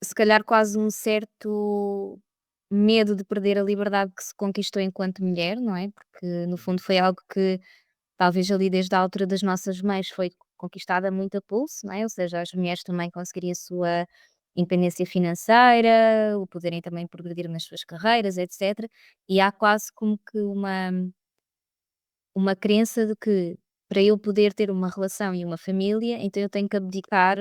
se calhar quase um certo medo de perder a liberdade que se conquistou enquanto mulher, não é? Porque no fundo foi algo que talvez ali desde a altura das nossas mães foi conquistada muito a pulso, não é? Ou seja, as mulheres também conseguirem a sua independência financeira, o poderem também progredir nas suas carreiras, etc. E há quase como que uma crença de que para eu poder ter uma relação e uma família, então eu tenho que abdicar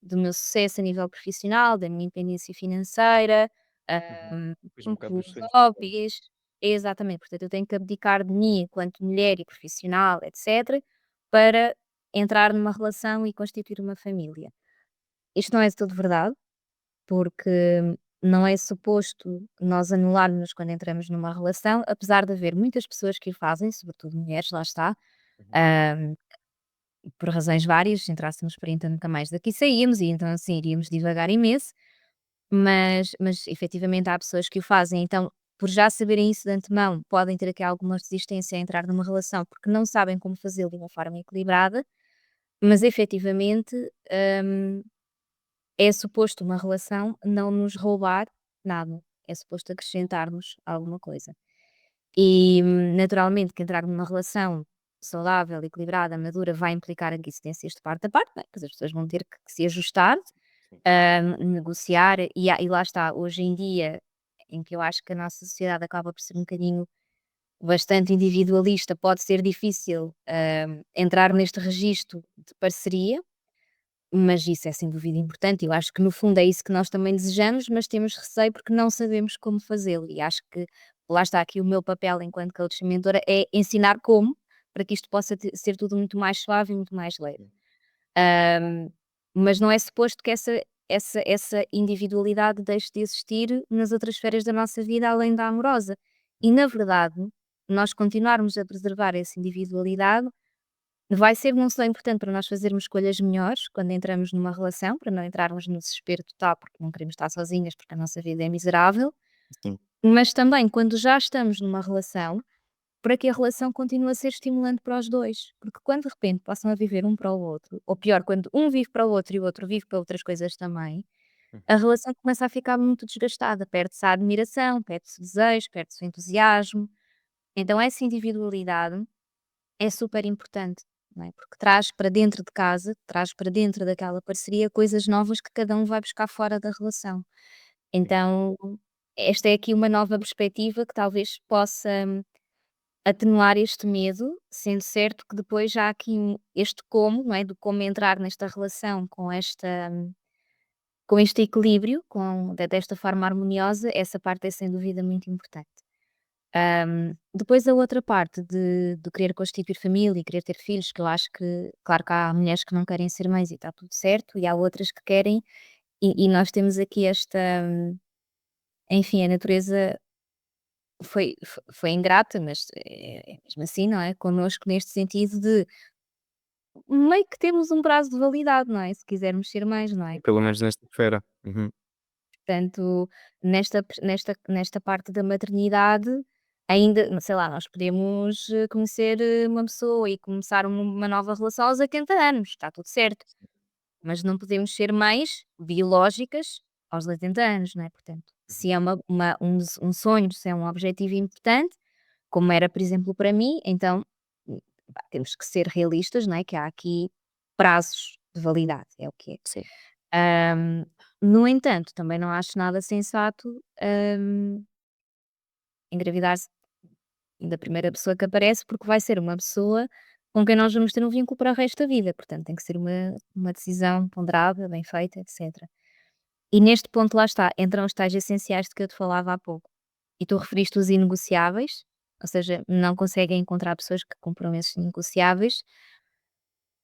do meu sucesso a nível profissional, da minha independência financeira, Uhum. Pois um bocado dos pelos sonhos de consumo. hobbies. Exatamente, portanto eu tenho que abdicar de mim enquanto mulher e profissional, etc, para entrar numa relação e constituir uma família. Isto não é de todo verdade, porque não é suposto nós anularmos quando entramos numa relação, apesar de haver muitas pessoas que o fazem, sobretudo mulheres, lá está, Uhum. hã, por razões várias, se entrássemos por aí então nunca mais daqui saíamos e então assim iríamos divagar imenso, mas efetivamente há pessoas que o fazem, então por já saberem isso de antemão, podem ter aqui alguma resistência a entrar numa relação, porque não sabem como fazê-lo de uma forma equilibrada, mas efetivamente, hum, é suposto uma relação não nos roubar nada, é suposto acrescentar-nos alguma coisa. E, naturalmente que entrar numa relação saudável, equilibrada, madura, vai implicar aqui cedências de parte a parte, não é, pois as pessoas vão ter que se ajustar, Sim. negociar e lá está, hoje em dia, em que eu acho que a nossa sociedade acaba por ser um bocadinho bastante individualista, pode ser difícil, entrar neste registro de parceria, mas isso é sem dúvida importante, eu acho que no fundo é isso que nós também desejamos, mas temos receio porque não sabemos como fazê-lo e acho que lá está aqui o meu papel enquanto coach mentora é ensinar como, para que isto possa ser tudo muito mais suave e muito mais leve. Sim. Ahm, mas não é suposto que essa individualidade deixe de existir nas outras esferas da nossa vida além da amorosa. E na verdade, nós continuarmos a preservar essa individualidade vai ser não só importante para nós fazermos escolhas melhores quando entramos numa relação, para não entrarmos no desespero total, porque não queremos estar sozinhas, porque a nossa vida é miserável, Sim. mas também quando já estamos numa relação, para que a relação continue a ser estimulante para os dois. Porque quando de repente passam a viver um para o outro, ou pior, quando um vive para o outro e o outro vive para outras coisas também, a Uhum. relação começa a ficar muito desgastada, perde-se a admiração, perde-se o desejo, perde-se o entusiasmo. Então essa individualidade é super importante, não é? Porque traz para dentro de casa, traz para dentro daquela parceria coisas novas que cada um vai buscar fora da relação. Sim. Então, esta é aqui uma nova perspectiva que talvez possa atenuar este medo, sendo certo que depois já há aqui este como, não é? Do como entrar nesta relação com este equilíbrio, desta forma harmoniosa, essa parte é sem dúvida muito importante. Depois a outra parte de querer constituir família e querer ter filhos, que eu acho que, claro que há mulheres que não querem ser mães e está tudo certo, e há outras que querem, e nós temos aqui enfim, a natureza foi ingrata, mas é mesmo assim, não é? Connosco neste sentido de meio que temos um prazo de validade, não é? Se quisermos ser mães, não é? Pelo menos nesta esfera. Uhum. Portanto, nesta parte da maternidade, ainda, sei lá, nós podemos, conhecer, uma pessoa e começar uma nova relação aos 80 anos, está tudo certo, mas não podemos ser mães biológicas aos 80 anos, não é? Portanto, Uhum. se é um sonho, se é um objetivo importante, como era, por exemplo, para mim, então, pá, temos que ser realistas, não é? Que há aqui prazos de validade, é o que é. Sim. Ahm, no entanto, também não acho nada sensato, engravidar-se da primeira pessoa que aparece, porque vai ser uma pessoa com quem nós vamos ter um vínculo para o resto da vida. Portanto, tem que ser uma decisão ponderada, bem feita, etc. E neste ponto, lá está, entram os tais essenciais de que eu te falava há pouco. E tu referiste os inegociáveis, ou seja, não conseguem encontrar pessoas que cumpram esses inegociáveis.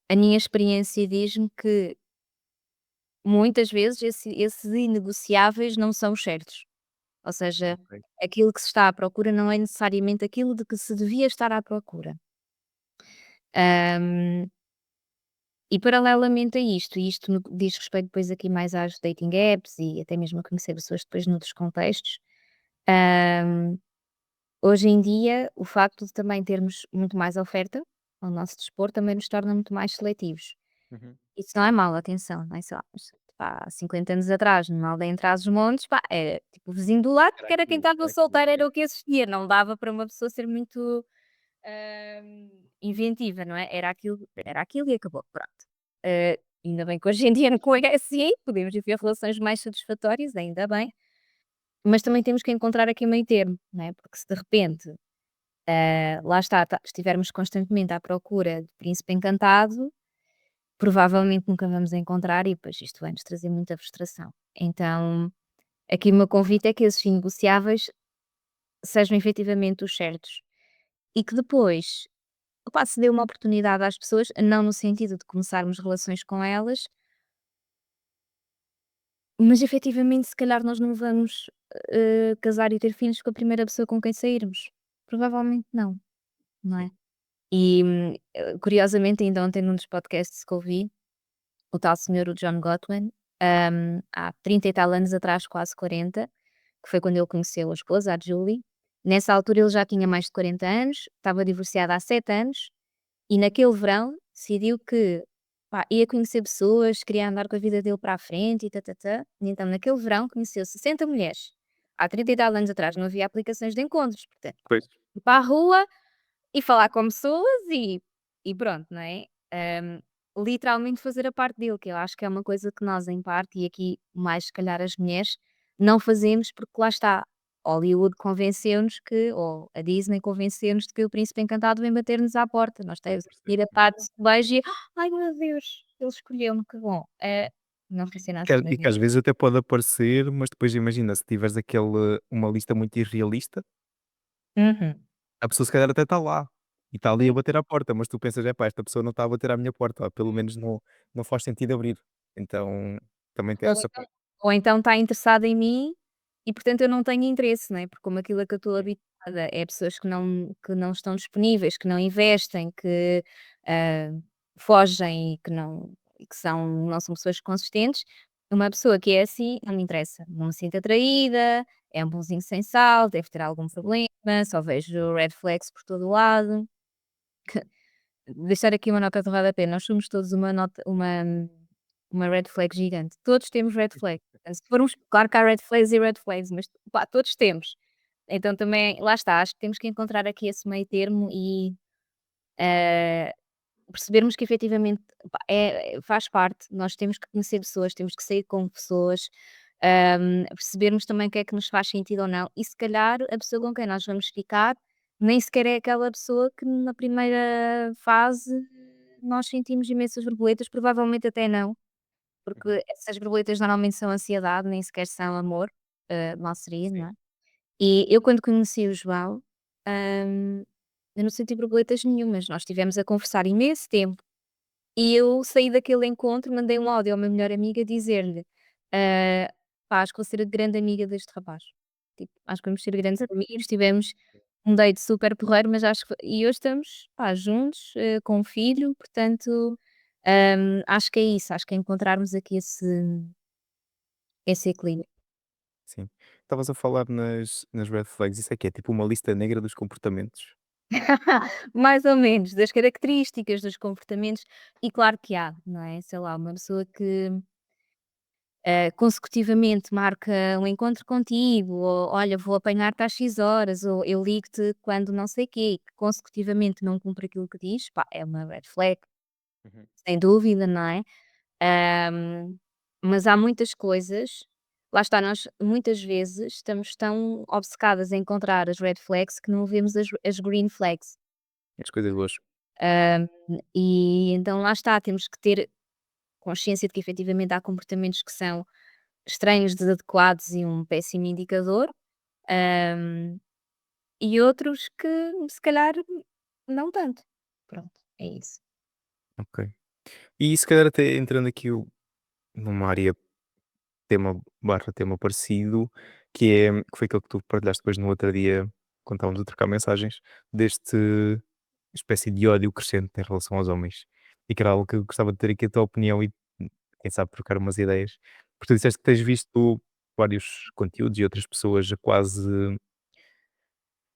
A minha experiência diz-me que muitas vezes esses inegociáveis não são os certos. Ou seja, Ok. aquilo que se está à procura não é necessariamente aquilo de que se devia estar à procura. Ahm, e paralelamente a isto, e isto diz respeito depois aqui mais às dating apps e até mesmo a conhecer pessoas depois noutros contextos, ahm, Hoje em dia, o facto de também termos muito mais oferta ao nosso dispor também nos torna muito mais seletivos. Uhum. Isso não é mau, atenção, não é sei lá, mas, pá, há 50 anos atrás, numa aldeia em Trás-os-Montes, pá, era tipo o vizinho do lado, Era que era quem aquilo, estava era aquilo. solteiro, É. era o que existia, não dava para uma pessoa ser muito, inventiva, não é? Era aquilo e acabou, pronto. Ainda bem que hoje em dia não é assim, podemos viver relações mais satisfatórias, ainda bem, mas também temos que encontrar aqui meio termo, não é? Porque se de repente, lá está, estivermos constantemente à procura de príncipe encantado, provavelmente nunca vamos encontrar e depois isto vai-nos trazer muita frustração. Então, aqui o meu convite é que esses negociáveis sejam efetivamente os certos e que depois, opá, se dê uma oportunidade às pessoas, não no sentido de começarmos relações com elas, mas efetivamente se calhar nós não vamos, casar e ter filhos com a primeira pessoa com quem sairmos. Provavelmente não, não Sim. é? E, curiosamente ainda ontem num dos podcasts que ouvi, o tal senhor, o John Gottman, há 30 e tal anos atrás, quase 40, que foi quando ele conheceu a esposa, a Julie. Nessa altura ele já tinha mais de 40 anos, estava divorciado há 7 anos e naquele verão decidiu que, pá, ia conhecer pessoas, queria andar com a vida dele para a frente e tã-tã-tã. E então naquele verão conheceu 60 mulheres. Há 30 e tal anos atrás não havia aplicações de encontros, portanto, Pois. ir para a rua e falar com pessoas e pronto, não é? Literalmente fazer a parte dele, que eu acho que é uma coisa que nós, em parte, e aqui mais se calhar as mulheres, não fazemos porque lá está. Hollywood convenceu-nos que, ou a Disney convenceu-nos de que o príncipe encantado vem bater-nos à porta. Nós temos que ir a parte de beijo e ai meu Deus, ele escolheu-me, que bom. Não funciona assim na E que vida. às vezes até pode aparecer, mas depois imagina, se tiveres uma lista muito irrealista, Uhum. a pessoa se calhar até está lá, e está ali a bater à porta, mas tu pensas: "Epá, esta pessoa não está a bater à minha porta, ou pelo menos não faz sentido abrir". Então, também tem Ou essa então parte. ou então está interessada em mim e, portanto, eu não tenho interesse, né, porque como aquilo a que eu estou Sim. habituada é pessoas que não estão disponíveis, que não investem, que, ah, fogem e que não são pessoas consistentes, uma pessoa que é assim não me interessa, não me sinto atraída, é um bonzinho sem sal, deve ter algum Sim. problema, só vejo red flags por todo o lado. Deixar aqui uma nota de rodapé, nós somos todos uma red flag gigante. Todos temos red flag. Se formos claro que há red flags, mas pá, todos temos. Então também, lá está, acho que temos que encontrar aqui esse meio termo e, eh, percebermos que efetivamente, pá, faz parte, nós temos que conhecer pessoas, temos que sair com pessoas, percebermos também o que é que nos faz sentido ou não, e se calhar a pessoa com quem nós vamos ficar nem sequer é aquela pessoa que na primeira fase nós sentimos imensas borboletas, provavelmente até não, Uhum. porque essas borboletas normalmente são ansiedade, nem sequer são amor, mal seria, não Sim. é? E eu quando conheci o João, hum, eu não senti borboletas nenhumas, nós estivemos a conversar imenso tempo e eu saí daquele encontro, mandei um áudio a uma melhor amiga a dizer-lhe, ah, pá, acho que vou ser a grande amiga deste rapaz. Tipo, acho que vamos ser grandes amigos, tivemos um date super porreiro, mas acho que e hoje estamos, pá, juntos, com um filho, portanto, acho que é isso, acho que é encontrarmos aqui esse equilíbrio. Sim. Estavas a falar nas red flags, isso é que é tipo uma lista negra dos comportamentos? Mais ou menos, das características, dos comportamentos, e claro que há, não é? Sei lá, uma pessoa que consecutivamente marca um encontro contigo, ou olha, vou apanhar-te às X horas, ou eu ligo-te quando não sei quê, que consecutivamente não cumpre aquilo que diz, pá, é uma red flag, Uhum. sem dúvida, não é? Ahm, mas há muitas coisas, lá está, nós muitas vezes estamos tão obcecadas em encontrar as red flags que não vemos as green flags. As coisas boas. Ahm, e então lá está, temos que ter consciência de que efetivamente há comportamentos que são estranhos, desadequados e um péssimo indicador, hum, e outros que se calhar não tanto. Pronto, é isso. Ok. E se calhar até entrando aqui numa área tema parecido, que foi aquilo que tu partilhaste depois no outro dia, quando estávamos a trocar mensagens, deste espécie de ódio crescente em relação aos homens. E que era algo que eu gostava de ter aqui a tua opinião e, quem sabe, trocar umas ideias. Porque tu disseste que tens visto vários conteúdos e outras pessoas a quase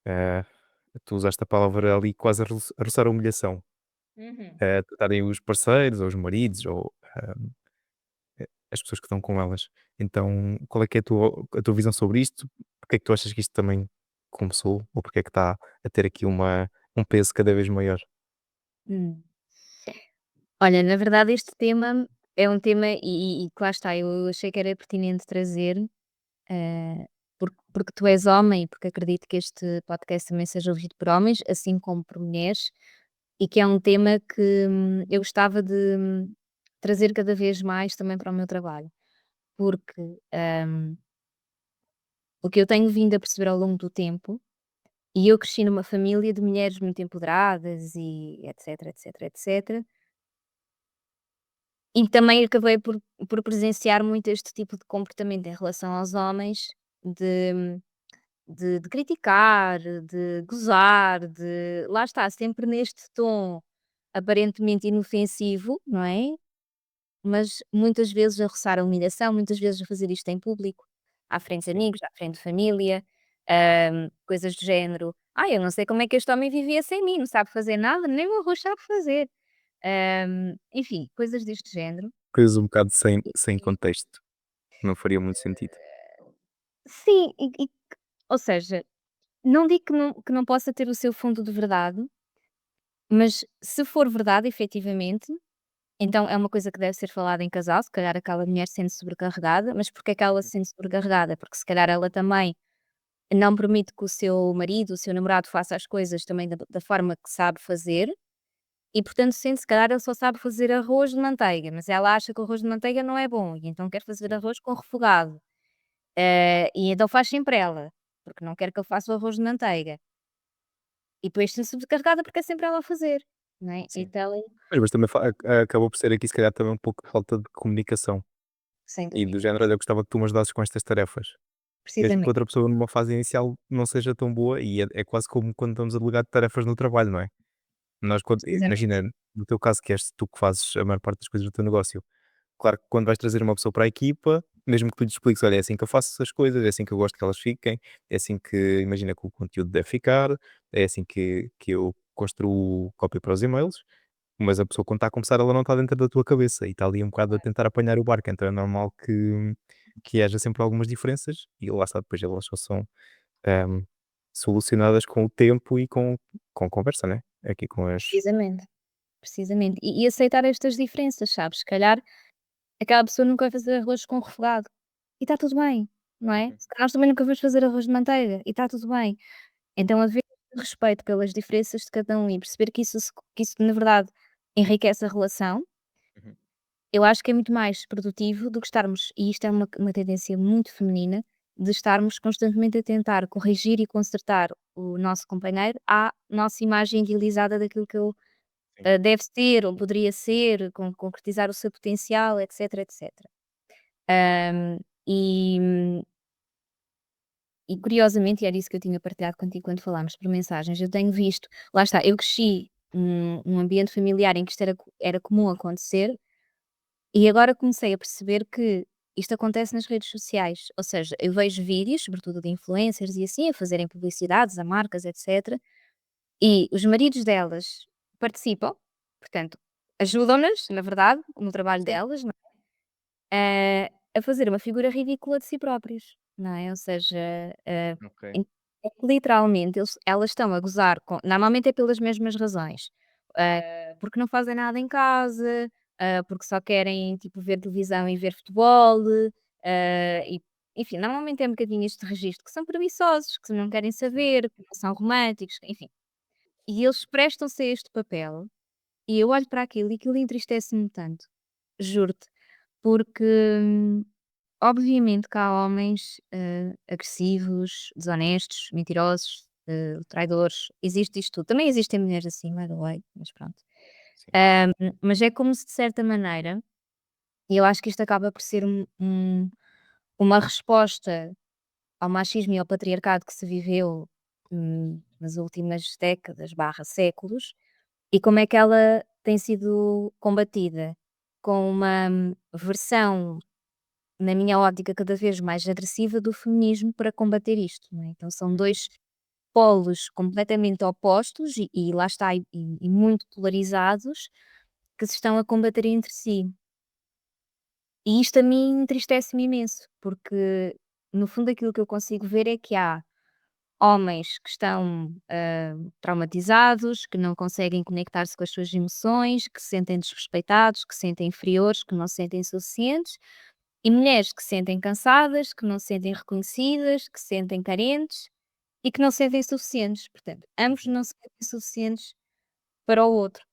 eh, tu usaste a palavra ali quase a roçar a humilhação, Uhum. tratarem os parceiros ou os maridos ou, as pessoas que estão com elas. Então, qual é que é a tua visão sobre isto? Porque é que tu achas que isto também começou ou porque é que está a ter aqui um peso cada vez maior? Hum. Olha, na verdade este tema é um tema e que lá está, eu achei que era pertinente trazer, porque tu és homem e porque acredito que este podcast também seja ouvido por homens, assim como por mulheres, e que é um tema que, eu gostava de trazer cada vez mais também para o meu trabalho. Porque, o que eu tenho vindo a perceber ao longo do tempo, e eu cresci numa família de mulheres muito empoderadas e etcétera, etcétera, etcétera, e também acabei por presenciar muito este tipo de comportamento em relação aos homens, de de criticar, de gozar, de lá está, sempre neste tom aparentemente inofensivo, não é? Mas muitas vezes a roçar a humilhação, muitas vezes a fazer isto em público, à frente de Sim. amigos, à frente de família, coisas do género: "Ai, eu não sei como é que este homem vivia sem mim, não sabe fazer nada, nem o arroz sabe fazer". Enfim, coisas deste género. Coisas um bocado sem E contexto, não faria muito sentido. sim, ou seja, não digo que não possa ter o seu fundo de verdade, mas se for verdade efetivamente, então é uma coisa que deve ser falada em casal, se calhar aquela mulher sente sobrecarregada, mas porque é que ela se sente sobrecarregada? Porque se calhar ela também não permite que o seu marido, o seu namorado faça as coisas também da forma que sabe fazer, e portanto sente se calhar ele só sabe fazer arroz de manteiga, mas ela acha que o arroz de manteiga não é bom, e então quer fazer Sim, arroz com refogado. E então faz sempre ela, porque não quer que ele faça o arroz de manteiga. E depois sente sobrecarregada porque é sempre ela a fazer, não é? sim. Então, Mas também acabou por ser aqui se calhar também um pouco de falta de comunicação sem e do dúvida, género: "Olha, eu gostava que tu me ajudasses com estas tarefas", mesmo que precisamente, outra pessoa numa fase inicial não seja tão boa e é quase como quando estamos a delegar tarefas no trabalho, não é? Nós quando precisamente. imagina, no teu caso que és tu que fazes a maior parte das coisas do teu negócio, claro que quando vais trazer uma pessoa para a equipa, mesmo que tu lhe expliques: "Olha, é assim que eu faço as coisas, é assim que eu gosto que elas fiquem, é assim que imagina que o conteúdo deve ficar, é assim que eu construo cópia para os e-mails", mas a pessoa quando está a começar ela não está dentro da tua cabeça e está ali um bocado a tentar apanhar o barco, então é normal que haja sempre algumas diferenças e lá está, depois elas só são, hum, solucionadas com o tempo e com conversa, né, aqui com as Precisamente, precisamente. E aceitar estas diferenças, sabes? Se calhar aquela pessoa nunca vai fazer arroz com refogado e está tudo bem, não é? Uhum. Se calhar nós também nunca vamos fazer arroz de manteiga e está tudo bem. Então haver respeito pelas diferenças de cada um e perceber que isso na verdade enriquece a relação, Uhum. eu acho que é muito mais produtivo do que estarmos, e isto é uma tendência muito feminina, de estarmos constantemente a tentar corrigir e consertar o nosso companheiro à nossa imagem idealizada daquilo que ele Sim. deve ser ou poderia ser, concretizar o seu potencial, etc, etc. Hum, e, e curiosamente, e era isso que eu tinha partilhado contigo quando falámos por mensagens, eu tenho visto, lá está, eu cresci num ambiente familiar em que isto era comum acontecer, e agora comecei a perceber que isto acontece nas redes sociais. Ou seja, eu vejo vídeos, sobretudo de influencers e assim, a fazerem publicidades a marcas, etc. E os maridos delas participam, portanto, ajudam-nas, na verdade, no trabalho Sim. delas, não a fazer uma figura ridícula de si próprios, não é? Ou seja, Ok. em é que literalmente elas estão a gozar com, normalmente é pelas mesmas razões, porque não fazem nada em casa, porque só querem, tipo, ver televisão e ver futebol, e enfim, normalmente é um bocadinho este registro, que são preguiçosos, que não querem Sim. saber, que não são românticos, enfim. E eles prestam-se a este papel, e eu olho para aquilo e aquilo entristece-me tanto, juro-te, porque, obviamente que há homens, agressivos, desonestos, mentirosos, traidores, existe isto tudo. Também existem mulheres assim, by the way, mas pronto. Sim. Mas é como se de certa maneira, e eu acho que isto acaba por ser uma resposta ao machismo e ao patriarcado que se viveu, nas últimas décadas barra séculos, e como é que ela tem sido combatida? Com uma versão, na minha ótica, cada vez mais agressiva do feminismo para combater isto, não é? Então são Uhum. 2 polos completamente opostos e lá está, e muito polarizados, que se estão a combater entre si. E isto a mim entristece-me imenso, porque no fundo aquilo que eu consigo ver é que há homens que estão, traumatizados, que não conseguem conectar-se com as suas emoções, que se sentem desrespeitados, que se sentem inferiores, que não se sentem suficientes, e mulheres que se sentem cansadas, que não se sentem reconhecidas, que se sentem carentes e que não se sentem suficientes. Portanto, ambos Uhum. não se sentem suficientes para o outro.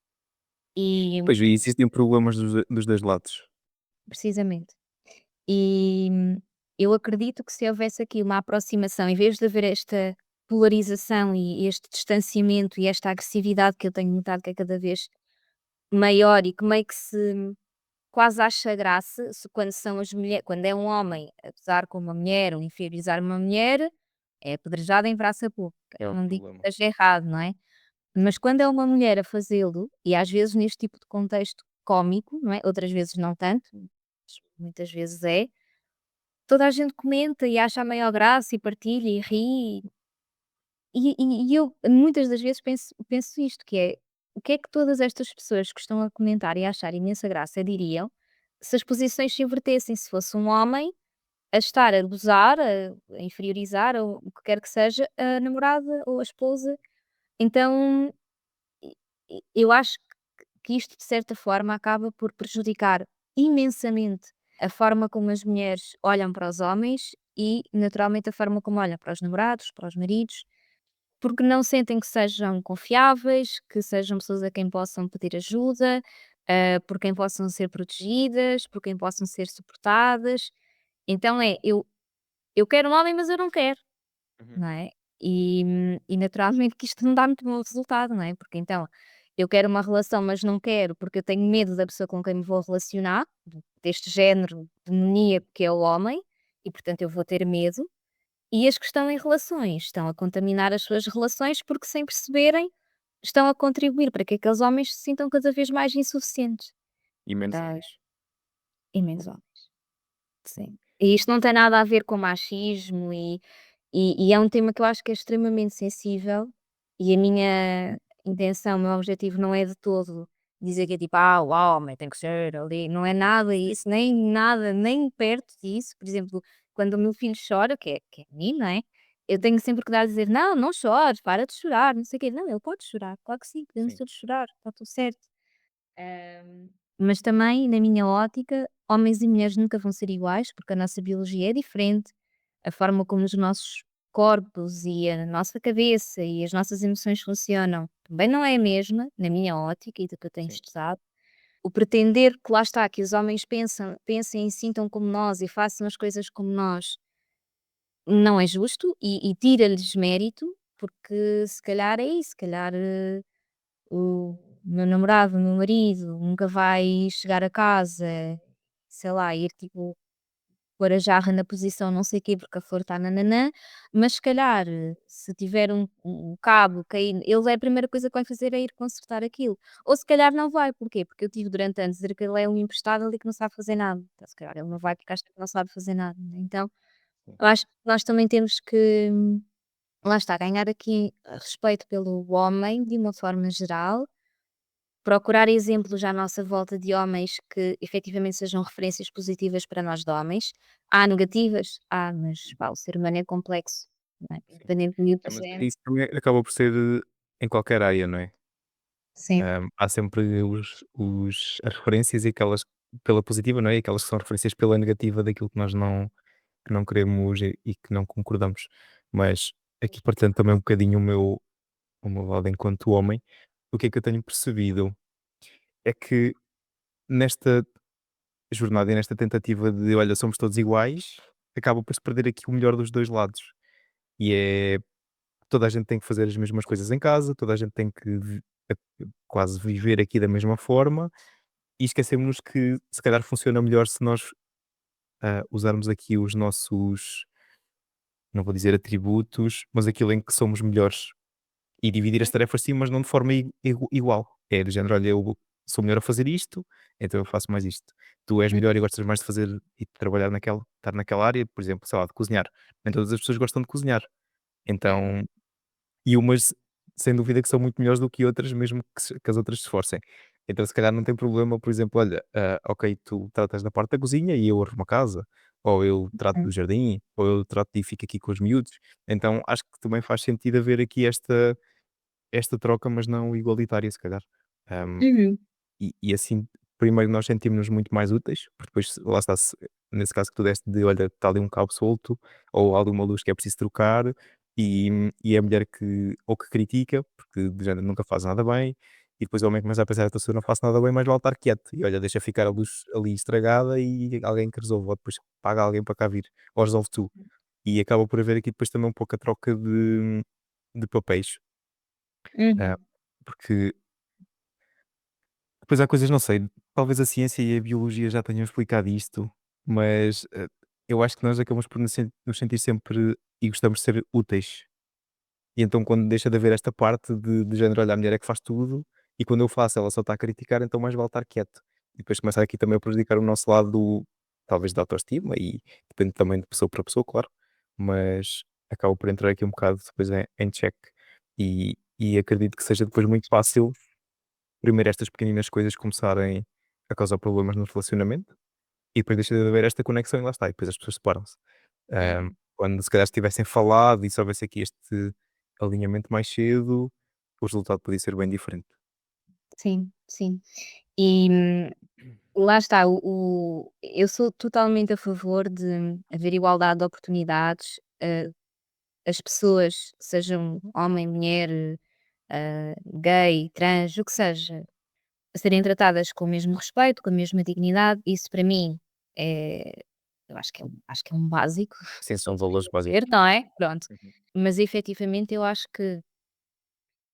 E Pois, e existem problemas dos 2 lados. precisamente. E eu acredito que se houvesse aqui uma aproximação, em vez de haver esta polarização e este distanciamento e esta agressividade que eu tenho notado que é cada vez maior e que meio que se quase acha graça quando são as mulheres, quando é um homem a gozar com uma mulher ou inferiorizar uma mulher, é apedrejado em praça pública. É outro Não digo problema. que esteja errado, não é? Mas quando é uma mulher a fazê-lo, e às vezes neste tipo de contexto cómico, não é? Outras vezes não tanto, mas muitas vezes é, toda a gente comenta e acha a maior graça e partilha e ri, e eu muitas das vezes penso isto, que é, o que é que todas estas pessoas que estão a comentar e a achar imensa graça diriam se as posições se invertessem, se fosse um homem a estar a gozar, a inferiorizar ou o que quer que seja, a namorada ou a esposa. Então, eu acho que isto de certa forma acaba por prejudicar imensamente a forma como as mulheres olham para os homens e naturalmente a forma como olham para os namorados, para os maridos, porque não sentem que sejam confiáveis, que sejam pessoas a quem possam pedir ajuda, por quem possam ser protegidas, por quem possam ser suportadas. Então é, eu quero um homem, mas eu não quero. Uhum. Não é? E naturalmente que isto não dá muito bom resultado, não é? Porque então, eu quero uma relação, mas não quero, porque eu tenho medo da pessoa com quem me vou relacionar, deste género demoníaco que é o homem, e portanto eu vou ter medo. E as que estão em relações estão a contaminar as suas relações porque sem perceberem estão a contribuir para que aqueles homens se sintam cada vez mais insuficientes. E menos Tá? homens. E menos homens, sim. E isto não tem nada a ver com machismo e é um tema que eu acho que é extremamente sensível e a minha intenção, o meu objetivo não é de todo dizer que é tipo: "Ah, o homem tem que ser ali", não é nada Sim, isso, nem nada, nem perto disso. Por exemplo, quando o meu filho chora, que é menino, não é, eu tenho sempre que dar a dizer: "Não, não chores, para de chorar", não sei o quê. "Não, ele pode chorar, claro que sim, podemos sim. todos chorar, está tudo certo". Mas também, na minha ótica, homens e mulheres nunca vão ser iguais, porque a nossa biologia é diferente, a forma como os nossos corpos e a nossa cabeça e as nossas emoções funcionam também não é a mesma, na minha ótica e do que eu tenho Sim. estudado. O pretender que lá está, que os homens pensem e sintam como nós e façam as coisas como nós, não é justo e tira-lhes mérito, porque se calhar é isso, se calhar o meu namorado, o meu marido, nunca vai chegar a casa, sei lá, ir tipo pôr a jarra na posição não sei quê, porque a flor está nã mas se calhar, se tiver um cabo cair, ele é a primeira coisa que vai fazer é ir consertar aquilo. Ou se calhar não vai, porquê? Porque eu tive durante anos a dizer que ele é um emprestado ali que não sabe fazer nada. Então se calhar ele não vai porque acha que não sabe fazer nada, né. Então, Sim. eu acho que nós também temos que, lá está, ganhar aqui respeito pelo homem de uma forma geral. Procurar exemplos à nossa volta de homens que efetivamente sejam referências positivas para nós de homens. Há negativas? Há, mas pá, o ser humano é complexo, não é? Sim. Independentemente É, do mas género. isso também acaba por ser, em qualquer área, não é? Sim. Há sempre as referências e aquelas pela positiva, não é? E aquelas que são referências pela negativa daquilo que não queremos e que não concordamos. Mas aqui partilhando também um bocadinho o meu lado enquanto homem, o que é que eu tenho percebido é que nesta jornada e nesta tentativa de: "Olha, somos todos iguais", acaba por se perder aqui o melhor dos 2 lados. E é toda a gente tem que fazer as mesmas coisas em casa, toda a gente tem que a quase viver aqui da mesma forma, e esquecemos-nos que se calhar funciona melhor se nós, usarmos aqui os nossos, não vou dizer atributos, mas aquilo em que somos melhores. E dividir as tarefas sim, mas não de forma igual. É do género: "Olha, eu sou melhor a fazer isto, então eu faço mais isto. Tu és melhor e gostas mais de fazer e de trabalhar estar naquela área", por exemplo, sei lá, de cozinhar. Nem todas as pessoas gostam de cozinhar. Então e umas sem dúvida que são muito melhores do que outras, mesmo que as outras se esforcem. Então se calhar não tem problema, por exemplo, olha, ok, tu tratas da parte da cozinha e eu arrumo a casa, ou eu trato do Hum. jardim, ou eu trato e fico aqui com os miúdos. Então acho que também faz sentido haver aqui esta troca, mas não igualitária se calhar. Hum, Uhum, e assim, primeiro nós sentimos-nos muito mais úteis, porque depois lá está, nesse caso que tu deste de olha, está ali um cabo solto, ou há ali uma luz que é preciso trocar, e é a mulher que ou que critica, porque de género nunca faz nada bem, e depois o homem começa a pensar: "Então se eu não faço nada bem, mais vale estar quieto", e olha, deixa ficar a luz ali estragada e alguém que resolve, ou depois paga alguém para cá vir, ou resolve tu. E acaba por haver aqui depois também um pouco a troca de papéis, ah, uhum. porque depois há coisas, não sei, talvez a ciência e a biologia já tenham explicado isto, mas, eu acho que nós acabamos por nos sentir sempre e gostamos de ser úteis. E então quando deixa de haver esta parte de género: "Olha, a mulher é que faz tudo e quando eu faço ela só está a criticar, então mais vale estar quieto". E depois começa aqui também a prejudicar o nosso lado talvez da autoestima e depende também de pessoa para pessoa, claro, mas acaba por entrar aqui um bocado depois em cheque. E acredito que seja depois muito fácil primeiro estas pequeninas coisas começarem a causar problemas no relacionamento e depois deixa de haver esta conexão e lá está, e depois as pessoas separam-se. Quando se calhar se tivessem falado e se houvesse aqui este alinhamento mais cedo, o resultado podia ser bem diferente. Sim, sim. E, lá está, eu sou totalmente a favor de haver igualdade de oportunidades, as pessoas, sejam homem, mulher, gay, trans, o que seja, a serem tratadas com o mesmo respeito, com a mesma dignidade, isso para mim é eu acho que é um básico, Sim, são isso valores devia básicos. ser, não é? Pronto. Uhum. Mas efetivamente eu acho que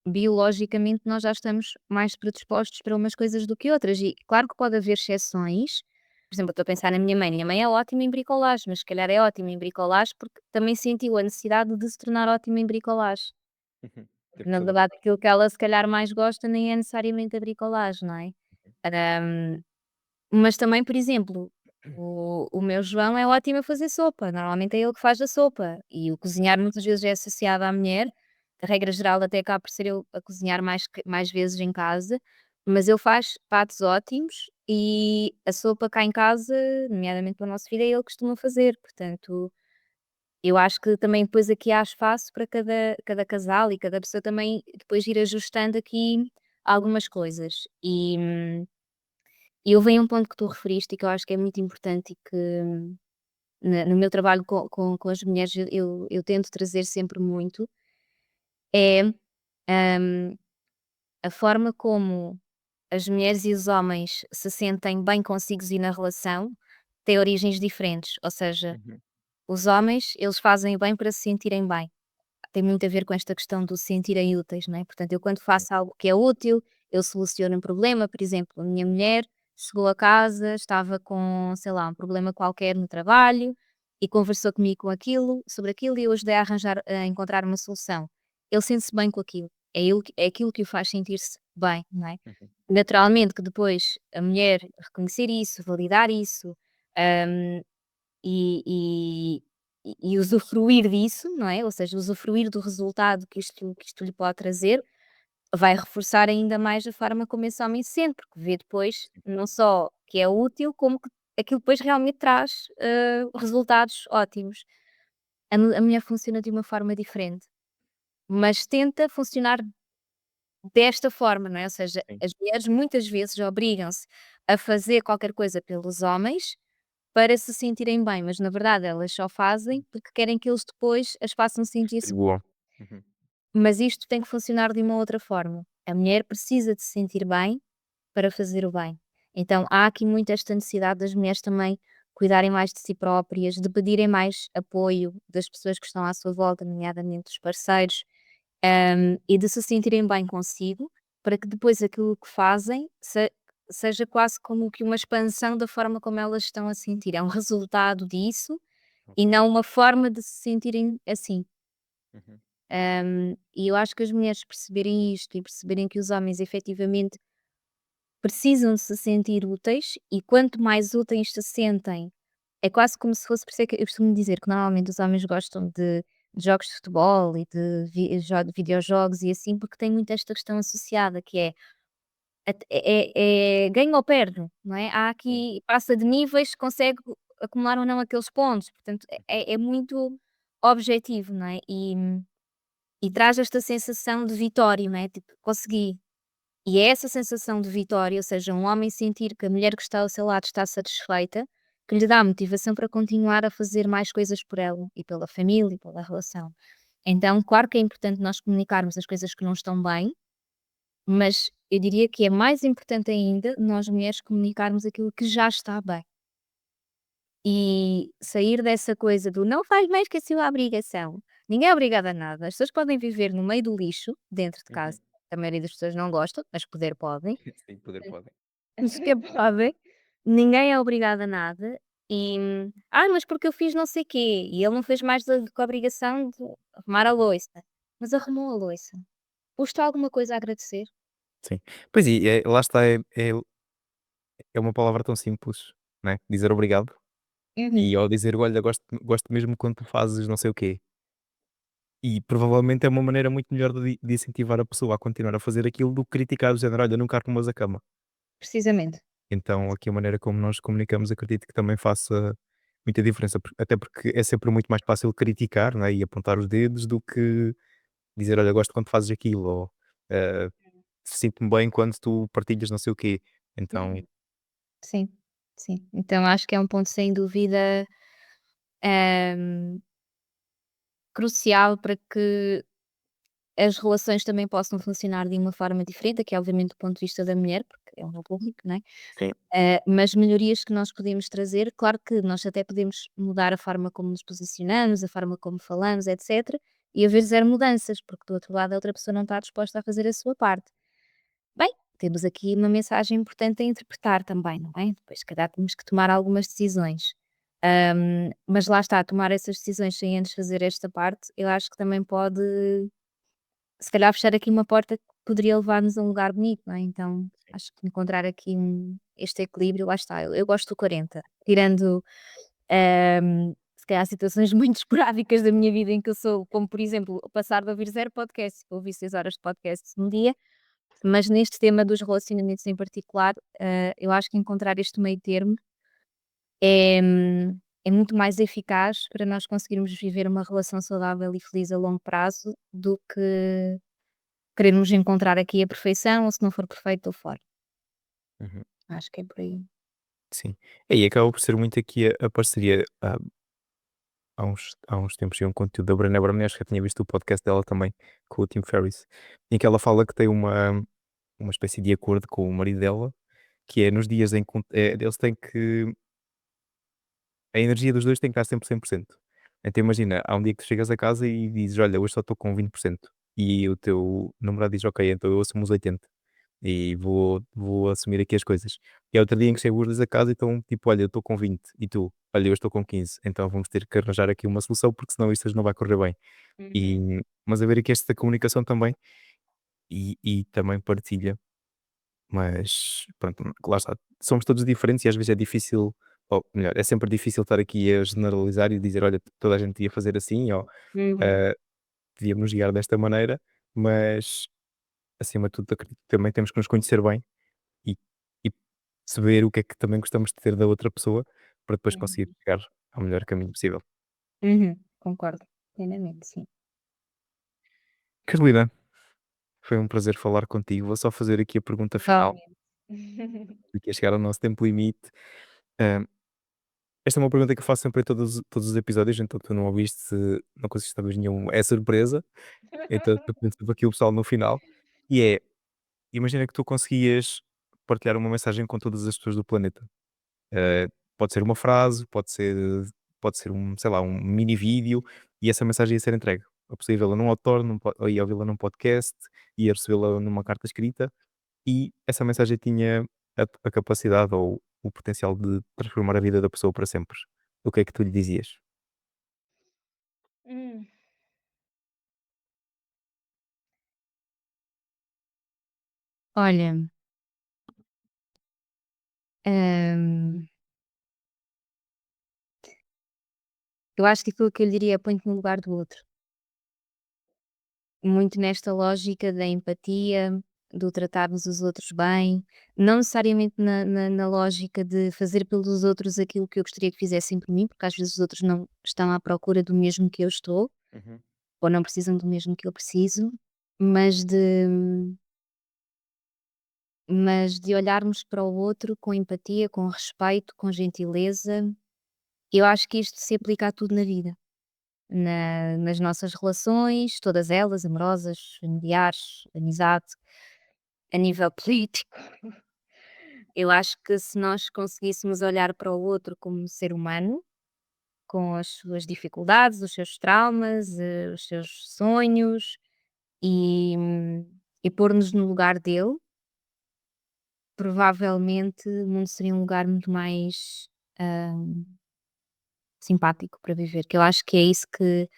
biologicamente nós já estamos mais predispostos para umas coisas do que outras e claro que pode haver exceções, por exemplo, eu estou a pensar na minha mãe é ótima em bricolagem, mas se calhar é ótima em bricolagem porque também sentiu a necessidade de se tornar ótima em bricolagem. Uhum. Porque Teve na toda verdade aquilo que ela se calhar mais gosta nem é necessariamente a bricolagem, não é? Mas também, por exemplo, o meu João é ótimo a fazer sopa, normalmente é ele que faz a sopa e o cozinhar muitas vezes é associado à mulher, a regra geral até cá por ser eu a cozinhar mais vezes em casa, mas ele faz pratos ótimos e a sopa cá em casa, nomeadamente para o nosso filho, é ele que costuma fazer, portanto, eu acho que também depois aqui há espaço para cada casal e cada pessoa também depois ir ajustando aqui algumas coisas. E houve aí um ponto que tu referiste e que eu acho que é muito importante e que no meu trabalho com as mulheres eu tento trazer sempre muito, é, hum, a forma como as mulheres e os homens se sentem bem consigo e na relação tem origens diferentes, ou seja, uhum. os homens, eles fazem o bem para se sentirem bem. Tem muito a ver com esta questão do se sentirem úteis, não é? Portanto, eu quando Sim. faço algo que é útil, eu soluciono um problema, por exemplo, a minha mulher chegou a casa, estava com, sei lá, um problema qualquer no trabalho e conversou comigo sobre aquilo e eu ajudei a arranjar, a encontrar uma solução. Ele sente-se bem com aquilo. É aquilo que o faz sentir-se bem, não é? Uhum. Naturalmente que depois a mulher reconhecer isso, validar isso, hum, e usufruir disso, não é? Ou seja, usufruir do resultado que isto lhe pode trazer, vai reforçar ainda mais a forma como esse homem se sente, porque vê depois não só que é útil, como que aquilo depois realmente traz, resultados ótimos. A mulher funciona de uma forma diferente, mas tenta funcionar desta forma, não é? Ou seja, Sim. as mulheres muitas vezes obrigam-se a fazer qualquer coisa pelos homens para se sentirem bem, mas na verdade elas só fazem porque querem que eles depois as façam sentir-se bem. Retribuam. Uhum. Mas isto tem que funcionar de uma outra forma. A mulher precisa de se sentir bem para fazer o bem. Então há aqui muito esta necessidade das mulheres também cuidarem mais de si próprias, de pedirem mais apoio das pessoas que estão à sua volta, nomeadamente dos parceiros, e de se sentirem bem consigo, para que depois aquilo que fazem seja quase como que uma expansão da forma como elas estão a sentir. É um resultado disso e Ok. não uma forma de se sentirem assim. Uhum. E eu acho que as mulheres perceberem isto e perceberem que os homens efetivamente precisam de se sentir úteis e quanto mais úteis se sentem, é quase como se fosse, por isso é que eu costumo dizer que normalmente os homens gostam de de jogos de futebol e de videojogos e assim, porque tem muito esta questão associada que é ganha ou perde, não é? Há Sim. aqui passa de níveis, consegue acumular ou não aqueles pontos, portanto é muito objetivo, não é? E traz esta sensação de vitória, não é? Tipo, consegui. E é essa sensação de vitória, ou seja, um homem sentir que a mulher que está ao seu lado está satisfeita, que lhe dá motivação para continuar a fazer mais coisas por ela e pela família e pela relação. Então, claro que é importante nós comunicarmos as coisas que não estão bem, mas eu diria que é mais importante ainda nós mulheres comunicarmos aquilo que já está bem. E sair dessa coisa do não faz mais que a sua obrigação. Ninguém é obrigado a nada. As pessoas podem viver no meio do lixo, dentro de casa. Uhum. A maioria das pessoas não gosta, mas poder podem. Sim, poder podem. Mas que podem. Ninguém é obrigado a nada. E, mas porque eu fiz não sei quê. E ele não fez mais do que a obrigação de arrumar a louça. Mas arrumou a louça. Custa alguma coisa a agradecer? Sim. Pois e lá está, é uma palavra tão simples, né, dizer obrigado, Uhum. e ao dizer: "Olha, gosto mesmo quando tu fazes não sei o quê", e provavelmente é uma maneira muito melhor de incentivar a pessoa a continuar a fazer aquilo do que criticar do género: "Olha, nunca arrumas a cama". Precisamente. Então aqui a maneira como nós comunicamos acredito que também faça muita diferença, até porque é sempre muito mais fácil criticar, não é, e apontar os dedos do que dizer: "Olha, gosto quando fazes aquilo", ou, eh, "Sinto-me bem quando tu partilhas não sei o quê". Então Uhum. Sim, sim. Então acho que é um ponto sem dúvida, hum, crucial para que as relações também possam funcionar de uma forma diferente, que é obviamente do ponto de vista da mulher, porque é um público, não é? sim, Mas melhorias que nós podemos trazer, claro que nós até podemos mudar a forma como nos posicionamos, a forma como falamos, etc. E haver zero mudanças, porque do outro lado a outra pessoa não está disposta a fazer a sua parte. Bem, temos aqui uma mensagem importante a interpretar também, não é? Depois, se calhar, temos que tomar algumas decisões. Mas lá está, tomar essas decisões sem antes fazer esta parte, eu acho que também pode, se calhar, fechar aqui uma porta que poderia levar-nos a um lugar bonito, não é? Então, acho que encontrar aqui este equilíbrio, lá está. Eu gosto do 40, tirando, se calhar, situações muito esporádicas da minha vida em que eu sou, como por exemplo, passar de ouvir zero podcasts para ouvir 6 horas de podcasts no dia, mas neste tema dos relacionamentos em particular, eu acho que encontrar este meio termo é muito mais eficaz para nós conseguirmos viver uma relação saudável e feliz a longo prazo do que querermos encontrar aqui a perfeição ou se não for perfeito, estou fora. uhum, Acho que é por aí. sim. E acaba por ser muito aqui a parceria. Há uns tempos tinha um conteúdo da Brené Brown, acho que eu tinha visto o podcast dela também, com o Tim Ferriss, em que ela fala que tem uma espécie de acordo com o marido dela, que é nos dias em que eles têm que a energia dos 2 tem que estar sempre 100%. Então imagina, há um dia que tu chegas a casa e dizes: "Olha, hoje só estou com 20%", e o teu namorado diz: "Ok, então eu assumo os 80 e vou assumir aqui as coisas". E há outro dia em que chegam os 2 a casa e estão tipo: "Olha, eu estou com 20 e tu? Olha, eu estou com 15, então vamos ter que arranjar aqui uma solução porque senão isto hoje não vai correr bem". Uhum, Mas haver aqui esta comunicação também e também partilha, mas pronto, lá está, somos todos diferentes e às vezes é difícil, ou melhor, é sempre difícil estar aqui a generalizar e dizer: "Olha, toda a gente ia fazer assim", ou, uhum, ah, "Devíamos nos guiar desta maneira", mas acima de tudo acredito que também temos que nos conhecer bem e e perceber o que é que também gostamos de ter da outra pessoa, para depois conseguir uhum, chegar ao melhor caminho possível. uhum. Concordo plenamente, sim. Carolina, foi um prazer falar contigo. Vou só fazer aqui a pergunta final, Igualmente. aqui a chegar ao nosso tempo limite. Ah, Esta é uma pergunta que eu faço sempre em todos os episódios, então tu não ouviste, não conseguiste saber nenhum, é surpresa, então eu pergunto sempre aqui o pessoal no final, e é, imagina que tu conseguias partilhar uma mensagem com todas as pessoas do planeta. Eh, Pode ser uma frase, pode ser um, sei lá, um mini vídeo, e essa mensagem ia ser entregue. A pessoa ia vê-la num autor, ou ia ouvi-la num podcast, ia recebê-la numa carta escrita, e essa mensagem tinha a capacidade ou o potencial de transformar a vida da pessoa para sempre. O que é que tu lhe dizias? Hum. Olha, hum, eu acho que aquilo que eu lhe diria é põe-te no lugar do outro. muito nesta lógica da empatia, do tratarmos os outros bem, não necessariamente na lógica de fazer pelos outros aquilo que eu gostaria que fizessem por mim, porque às vezes os outros não estão à procura do mesmo que eu estou, Uhum. ou não precisam do mesmo que eu preciso, mas de olharmos para o outro com empatia, com respeito, com gentileza. Eu acho que isto se aplica a tudo na vida, nas nossas relações, todas elas, amorosas, familiares, amizade, a nível político. Eu acho que se nós conseguíssemos olhar para o outro como um ser humano, com as suas dificuldades, os seus traumas, os seus sonhos e pôr-nos no lugar dele, provavelmente o mundo seria um lugar muito mais ah, simpático para viver. Que eu acho que é isso que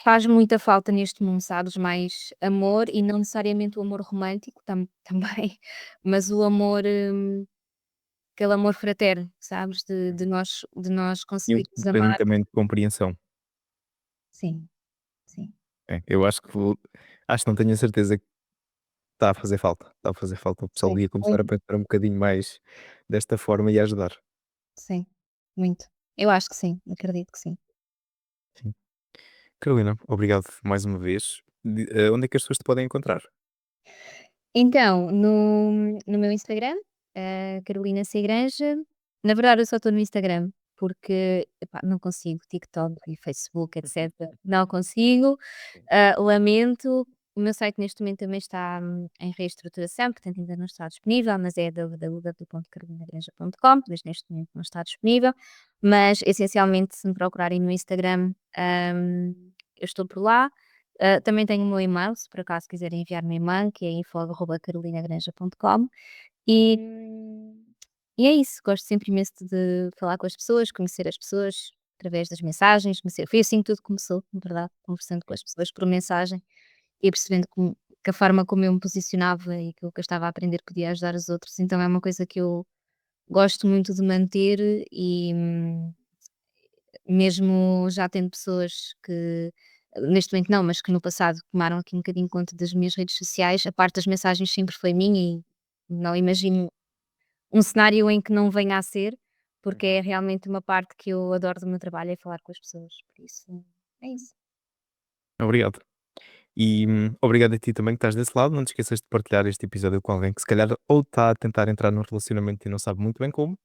faz muita falta neste mundo, sabes? Mais amor e não necessariamente o amor romântico também, mas o amor. Aquele amor fraterno, sabes, de Uhum. nós E um conseguirmos amar. também de compreensão. Sim, sim, É, eu acho que não tenho a certeza que está a fazer falta. Está a fazer falta o pessoal sim, ia começar a muito, pensar um bocadinho mais desta forma e a ajudar. sim, muito. Eu acho que sim, acredito que sim. Sim. Carolina, obrigado mais uma vez. Onde é que as pessoas te podem encontrar? Então, no meu Instagram, Carolina C. Granja, na verdade eu só estou no Instagram, porque, epá, não consigo, TikTok e Facebook, etcétera, não consigo. Lamento, o meu site neste momento também está, em reestruturação, portanto ainda não está disponível, mas é www.carolinagranja.com, mas neste momento não está disponível. Mas essencialmente, se me procurarem no Instagram, eu estou por lá. Também tenho o meu e-mail, se por acaso quiserem enviar-me um e-mail, que é info@carolinagranja.com. E, e é isso, gosto sempre imenso de falar com as pessoas, conhecer as pessoas através das mensagens, conhecer. Foi assim que tudo começou, na verdade, conversando com as pessoas por mensagem e percebendo que a forma como eu me posicionava e aquilo que eu estava a aprender podia ajudar os outros. Então é uma coisa que eu gosto muito de manter e mesmo já tendo pessoas que neste momento não, mas que no passado tomaram aqui um bocadinho conta das minhas redes sociais, a parte das mensagens sempre foi minha e não imagino um cenário em que não venha a ser, porque Uhum. é realmente uma parte que eu adoro do meu trabalho, é falar com as pessoas, por isso é isso. Obrigado. E obrigado a ti também que estás desse lado. Não te esqueças de partilhar este episódio com alguém que se calhar ou está a tentar entrar num relacionamento e não sabe muito bem como,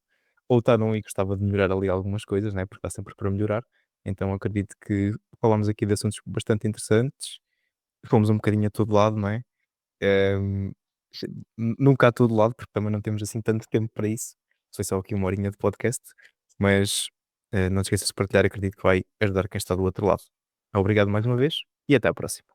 ou está num e gostava de melhorar ali algumas coisas, né? Porque está sempre para melhorar. Então acredito que falámos aqui de assuntos bastante interessantes. Fomos um bocadinho a todo lado, não é? Ehm, Nunca a todo lado, porque também não temos assim tanto tempo para isso. Foi só aqui uma horinha de podcast, mas não te esqueças de partilhar, acredito que vai ajudar quem está do outro lado. Obrigado mais uma vez e até à próxima.